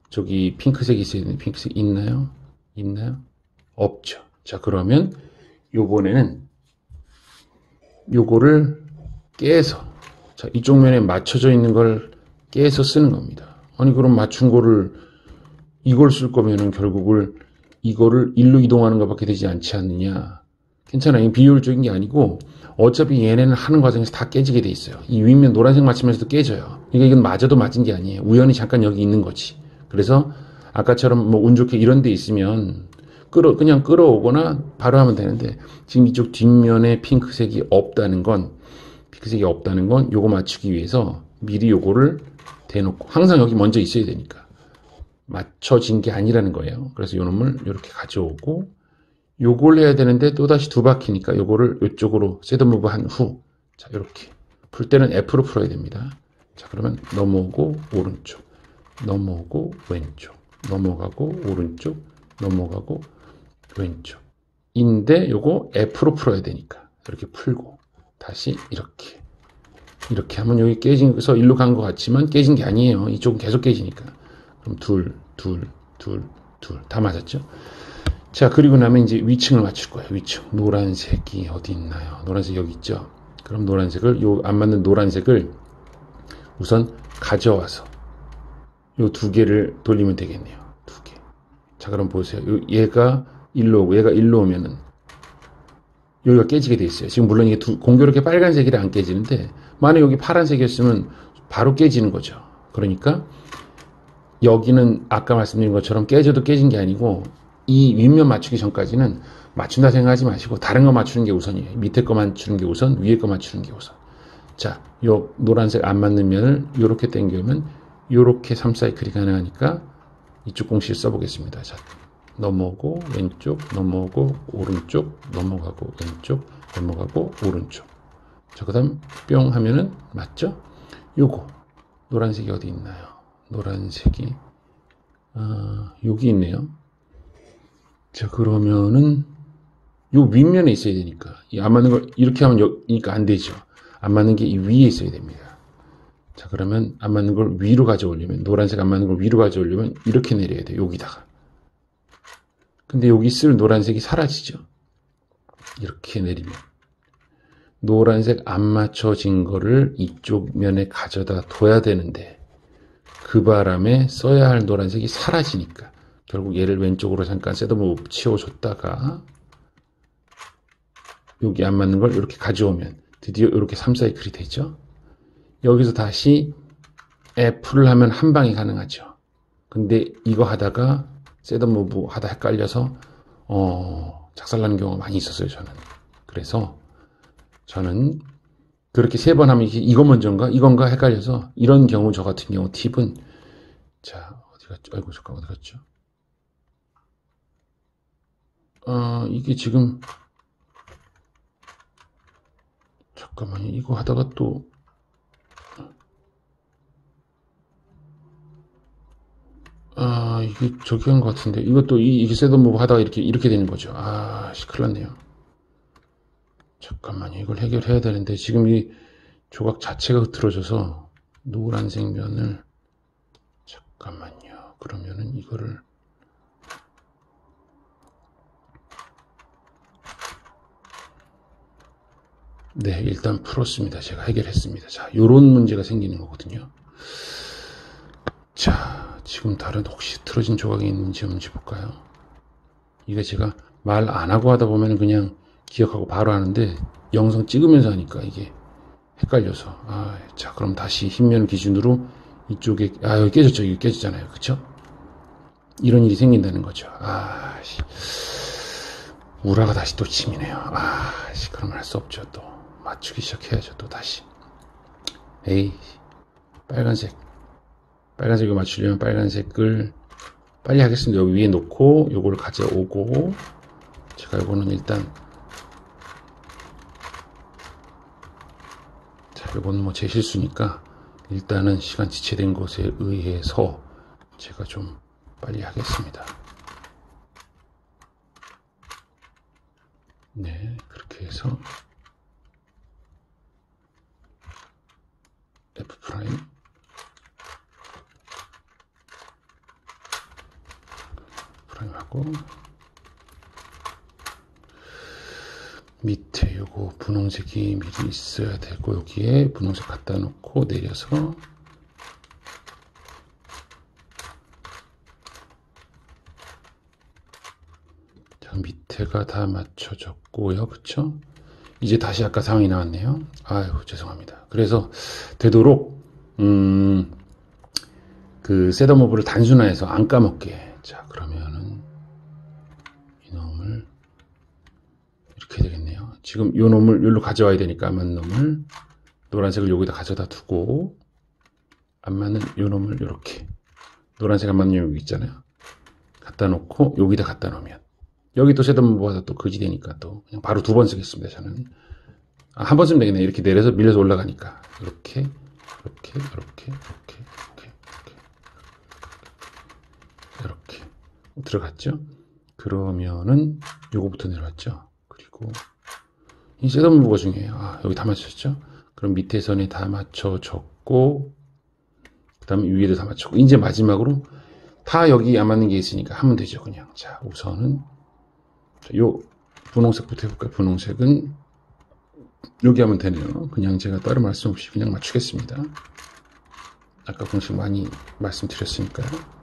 저기 핑크색이 있어야 되는데 핑크색 있나요? 있나요? 없죠. 자, 그러면 요번에는 요거를 깨서, 자, 이쪽 면에 맞춰져 있는 걸 깨서 쓰는 겁니다. 아니, 그럼 맞춘 거를 이걸 쓸 거면은 이거를 일로 이동하는 것밖에 되지 않지 않느냐. 괜찮아요. 비효율적인 게 아니고 어차피 얘네는 하는 과정에서 다 깨지게 돼 있어요. 이 윗면 노란색 맞추면서도 깨져요. 그러니까 이건 맞아도 맞은 게 아니에요. 우연히 잠깐 여기 있는 거지. 그래서 아까처럼 뭐 운 좋게 이런 데 있으면 그냥 끌어오거나 바로 하면 되는데, 지금 이쪽 뒷면에 핑크색이 없다는 건 요거 맞추기 위해서 미리 요거를 대놓고 항상 여기 먼저 있어야 되니까 맞춰진 게 아니라는 거예요. 그래서 요 놈을 이렇게 가져오고 요걸 해야 되는데 또다시 두 바퀴니까 요거를 이쪽으로 셋업 무브 한 후, 자, 이렇게 풀 때는 F로 풀어야 됩니다. 자, 그러면 넘어오고 오른쪽, 넘어오고 왼쪽, 넘어가고 오른쪽, 넘어가고 왼쪽 인데 요거 F로 풀어야 되니까 이렇게 풀고 다시 이렇게 하면 여기 깨진서 일로 간 것 같지만 깨진 게 아니에요. 이쪽은 계속 깨지니까. 그럼 둘 다 맞았죠. 자, 그리고 나면 이제 위층을 맞출 거예요. 위층. 노란색이 어디 있나요? 노란색 여기 있죠. 그럼 노란색을, 요 안 맞는 노란색을 우선 가져와서 요 두 개를 돌리면 되겠네요. 두 개. 자, 그럼 보세요. 얘가 일로 오고 얘가 일로 오면은 여기가 깨지게 돼 있어요. 지금 물론 이게 공교롭게 빨간색이라 안 깨지는데, 만약 여기 파란색이었으면 바로 깨지는 거죠. 그러니까 여기는 아까 말씀드린 것처럼 깨져도 깨진 게 아니고 이 윗면 맞추기 전까지는 맞춘다 생각하지 마시고 다른 거 맞추는 게 우선이에요. 밑에 거 맞추는 게 우선, 위에 거 맞추는 게 우선. 자, 요 노란색 안 맞는 면을 요렇게 당기면 요렇게 3사이클이 가능하니까 이쪽 공식을 써보겠습니다. 자, 넘어오고 왼쪽, 넘어오고 오른쪽, 넘어가고 왼쪽, 넘어가고 오른쪽. 자, 그 다음 뿅 하면은 맞죠? 요거 노란색이 어디 있나요? 노란색이 여기 있네요. 자, 그러면은 요 윗면에 있어야 되니까 이 안 맞는 걸 이렇게 하면 여기니까 안 되죠. 안 맞는 게 이 위에 있어야 됩니다. 자, 그러면 안 맞는 걸 위로 가져오려면, 노란색 안 맞는 걸 위로 가져오려면 이렇게 내려야 돼요. 여기다가. 근데 여기 쓸 노란색이 사라지죠. 이렇게 내리면 노란색 안 맞춰진 거를 이쪽 면에 가져다 둬야 되는데 그 바람에 써야 할 노란색이 사라지니까 결국 얘를 왼쪽으로 잠깐 셋업 무브 치워줬다가 여기 안 맞는 걸 이렇게 가져오면 드디어 이렇게 3사이클이 되죠. 여기서 다시 F를 하면 한 방에 가능하죠. 근데 이거 하다가 셋업 무브 하다 헷갈려서 작살나는 경우가 많이 있었어요, 저는. 그래서 저는 그렇게 3번 하면 이거 먼저인가 이건가 헷갈려서, 이런 경우 저 같은 경우 팁은, 자 어디 갔죠? 아이고 잠깐 어디 갔죠? 이게 지금 잠깐만요. 이거 하다가 또 이게 저기 한 것 같은데, 이것도 이게 셋업 무브 하다가 이렇게 되는 거죠. 큰일 났네요. 잠깐만요. 이걸 해결해야 되는데 지금 이 조각 자체가 흐트러져서 노란색 면을, 잠깐만요. 그러면은 이거를, 네, 일단 풀었습니다. 제가 해결했습니다. 자, 요런 문제가 생기는 거거든요. 자, 지금 다른 혹시 틀어진 조각이 있는지 없는지 볼까요? 이게 제가 말 안 하고 하다 보면 그냥 기억하고 바로 하는데, 영상 찍으면서 하니까 이게 헷갈려서. 자, 그럼 다시 흰면 기준으로 이쪽에, 여기 깨졌죠. 이게 깨졌잖아요. 그쵸? 이런 일이 생긴다는 거죠. 우라가 다시 또 침이네요. 그러면 할 수 없죠. 또 맞추기 시작해야죠. 또 다시. 빨간색을 맞추려면 빨간색을 빨리 하겠습니다. 여기 위에 놓고 요걸 가져오고, 제가 요거는 일단, 자, 요거는 뭐 제 실수니까 일단은 시간 지체된 것에 의해서 제가 좀 빨리 하겠습니다. 네, 그렇게 해서 F 프라임 하고, 밑에 요거 분홍색이 미리 있어야 되고, 여기에 분홍색 갖다 놓고 내려서, 자, 밑에가 다 맞춰졌고요. 그쵸? 이제 다시 아까 상황이 나왔네요. 죄송합니다. 그래서 되도록 그 셋업 무브를 단순화해서 안 까먹게. 자, 그러면은 이놈을 이렇게 되겠네요. 지금 요 놈을 여기로 가져와야 되니까, 안 맞는 놈을, 노란색을 여기다 가져다 두고, 안 맞는 요 놈을 이렇게, 노란색 안 맞는 여기 있잖아요. 갖다 놓고 여기다 갖다 놓으면, 여기 또 셋업 무브가 또 거지 되니까 또 그냥 바로 2번 쓰겠습니다. 저는 한 번 쓰면 되겠네요. 이렇게 내려서 밀려서 올라가니까 이렇게 들어갔죠. 그러면은 요거부터 내려왔죠. 그리고 이 셋업 무브가 중요해요. 여기 다 맞췄죠. 그럼 밑에 선에 다 맞춰졌고, 그 다음에 위에도 다 맞췄고, 이제 마지막으로 다 여기 안 맞는 게 있으니까 하면 되죠. 그냥. 자, 우선은 요 분홍색부터 해볼까요? 분홍색은 여기 하면 되네요. 그냥 제가 다른 말씀 없이 그냥 맞추겠습니다. 아까 공식 많이 말씀드렸으니까요.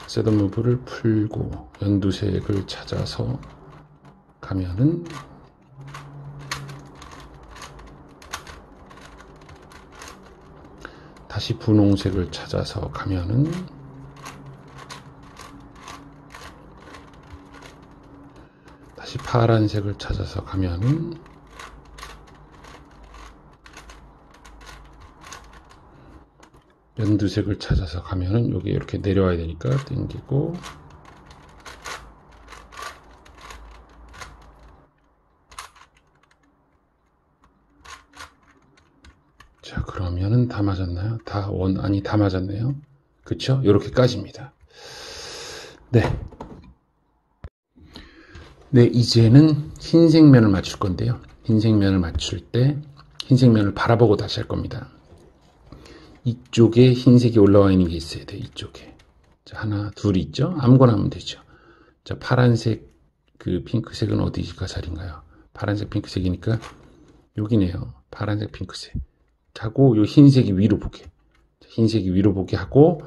셋업 무브를 풀고 연두색을 찾아서 가면은, 다시 분홍색을 찾아서 가면은, 다시 파란색을 찾아서 가면은, 연두색을 찾아서 가면은 여기 이렇게 내려와야 되니까 당기고, 자, 그러면은 다 맞았나요? 다 맞았네요. 그쵸? 요렇게까지입니다. 네, 이제는 흰색 면을 맞출 건데요. 흰색 면을 맞출 때 흰색 면을 바라보고 다시 할 겁니다. 이쪽에 흰색이 올라와 있는 게 있어야 돼요. 이쪽에. 자, 하나, 둘 있죠? 아무거나 하면 되죠. 자, 파란색, 그 핑크색은 어디가 자리인가요? 파란색, 핑크색이니까 여기네요. 파란색, 핑크색. 하고, 요 흰색이 위로 보게. 흰색이 위로 보게 하고,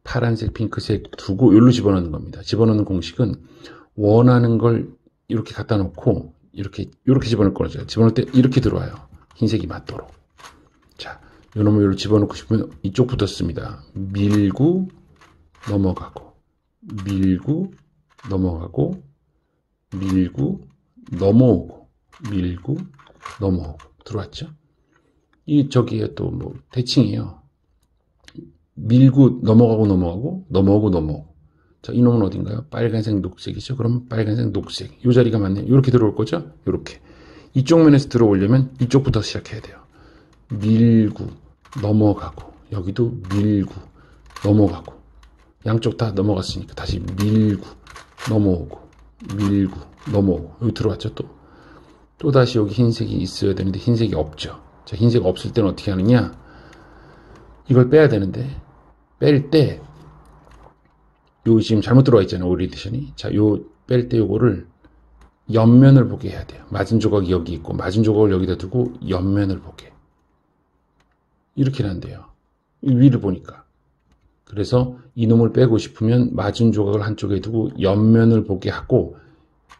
파란색, 핑크색 두고, 여기로 집어넣는 겁니다. 집어넣는 공식은 원하는 걸 이렇게 갖다 놓고, 이렇게 집어넣을 거죠. 집어넣을 때 이렇게 들어와요. 흰색이 맞도록. 자, 요놈을 여기로 집어넣고 싶으면 이쪽부터 씁니다. 밀고 넘어가고, 밀고 넘어가고, 밀고 넘어오고, 밀고 넘어오고. 들어왔죠? 이 저기에 또 뭐 대칭이에요. 밀고 넘어가고 넘어가고, 넘어오고 넘어오고. 자, 이놈은 어딘가요? 빨간색, 녹색이죠. 그럼 빨간색, 녹색. 이 자리가 맞네요. 이렇게 들어올 거죠? 이렇게. 이쪽 면에서 들어오려면 이쪽부터 시작해야 돼요. 밀고 넘어가고, 여기도 밀고 넘어가고, 양쪽 다 넘어갔으니까 다시 밀고 넘어오고, 밀고 넘어오고. 여기 들어왔죠? 또 다시 여기 흰색이 있어야 되는데 흰색이 없죠. 자, 흰색 없을 때는 어떻게 하느냐? 이걸 빼야 되는데, 뺄 때 요 지금 잘못 들어와 있잖아요. 오리엔테이션이. 자, 요 뺄 때 요거를 옆면을 보게 해야 돼요. 맞은 조각이 여기 있고 맞은 조각을 여기다 두고 옆면을 보게. 이렇게 한대요. 위를 보니까. 그래서 이놈을 빼고 싶으면 맞은 조각을 한쪽에 두고 옆면을 보게 하고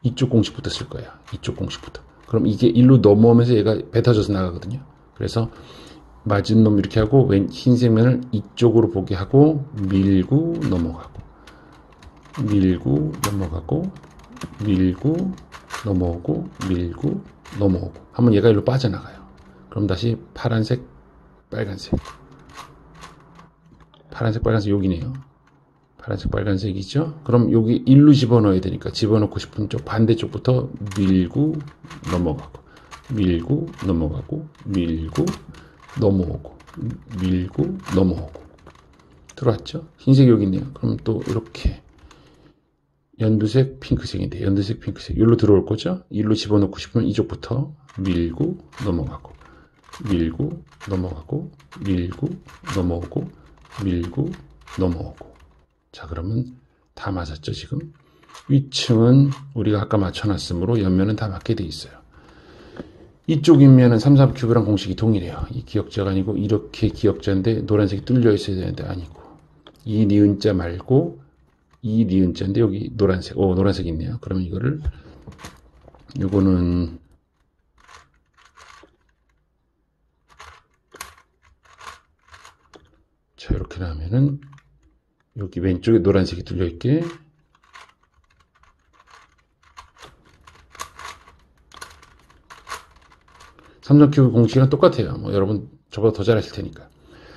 이쪽 공식부터 쓸 거예요. 이쪽 공식부터. 그럼 이게 일로 넘어오면서 얘가 뱉어져서 나가거든요. 그래서 맞은 놈 이렇게 하고 흰색 면을 이쪽으로 보게 하고 밀고 넘어가고, 밀고 넘어가고, 밀고 넘어오고, 밀고 넘어오고 하면 얘가 일로 빠져나가요. 그럼 다시 파란색, 빨간색, 파란색, 빨간색 여기네요. 파란색, 빨간색이죠. 그럼 여기 일로 집어넣어야 되니까 집어넣고 싶은 쪽 반대쪽부터 밀고 넘어가고, 밀고 넘어가고, 밀고 넘어오고, 밀고 넘어오고. 들어왔죠? 흰색이 여기 있네요. 그럼 또 이렇게 연두색, 핑크색인데 연두색, 핑크색 여기로 들어올 거죠? 일로 집어넣고 싶으면 이쪽부터 밀고 넘어가고, 밀고 넘어가고, 밀고 넘어오고, 밀고 넘어오고. 자, 그러면 다 맞았죠? 지금 위층은 우리가 아까 맞춰놨으므로 옆면은 다 맞게 돼 있어요. 이쪽 인면은 3, 4큐브랑 공식이 동일해요. 이 기역자가 아니고 이렇게 기역자인데 노란색이 뚫려 있어야 되는데 아니고, 이 니은자 말고 이 니은자인데 여기 노란색, 노란색 있네요. 그러면 이거를, 요거는 자, 이렇게 하면은 여기 왼쪽에 노란색이 뚫려 있게, 삼성큐브 공식이랑 똑같아요. 뭐 여러분 저보다 더 잘하실 테니까.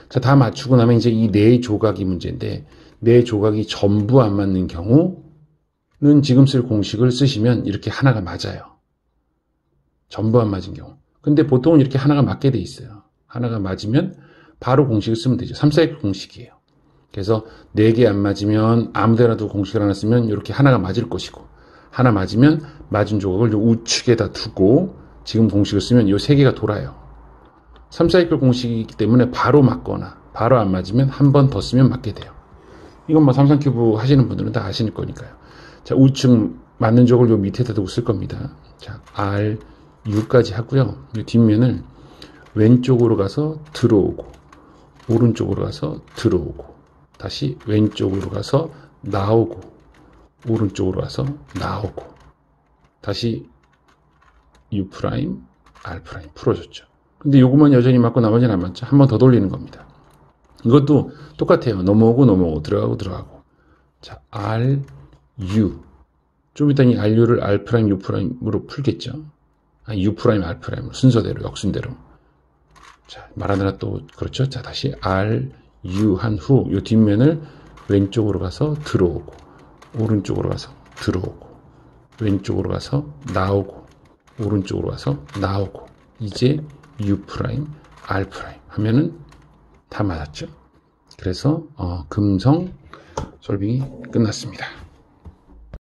자, 다 맞추고 나면 이제 이 네 조각이 문제인데, 네 조각이 전부 안 맞는 경우는 지금 쓸 공식을 쓰시면 이렇게 하나가 맞아요. 전부 안 맞은 경우. 근데 보통은 이렇게 하나가 맞게 돼 있어요. 하나가 맞으면 바로 공식을 쓰면 되죠. 3사이클 공식이에요. 그래서 4개 안 맞으면 아무데나도 공식을 하나 쓰면 이렇게 하나가 맞을 것이고, 하나 맞으면 맞은 조각을 요 우측에다 두고 지금 공식을 쓰면 요 3개가 돌아요. 3사이클 공식이기 때문에 바로 맞거나 바로 안 맞으면 한 번 더 쓰면 맞게 돼요. 이건 뭐 삼성큐브 하시는 분들은 다 아실 거니까요. 자, 우측 맞는 조각을 요 밑에다 두고 쓸 겁니다. 자, R, U까지 하고요. 이 뒷면을 왼쪽으로 가서 들어오고, 오른쪽으로 가서 들어오고, 다시 왼쪽으로 가서 나오고, 오른쪽으로 가서 나오고, 다시 U', R' 풀어줬죠. 근데 요것만 여전히 맞고 나머지는 안 맞죠. 한 번 더 돌리는 겁니다. 이것도 똑같아요. 넘어오고 넘어오고, 들어가고 들어가고. 자, R, U. 좀 이따 이 RU를 R', U'으로 풀겠죠. U', R' 순서대로, 역순대로. 자, 말하느라 또 그렇죠. 자, 다시 R, U 한 후 요 뒷면을 왼쪽으로 가서 들어오고, 오른쪽으로 가서 들어오고, 왼쪽으로 가서 나오고, 오른쪽으로 가서 나오고, 이제 U', R' 하면은 다 맞았죠. 그래서 금성 솔빙이 끝났습니다.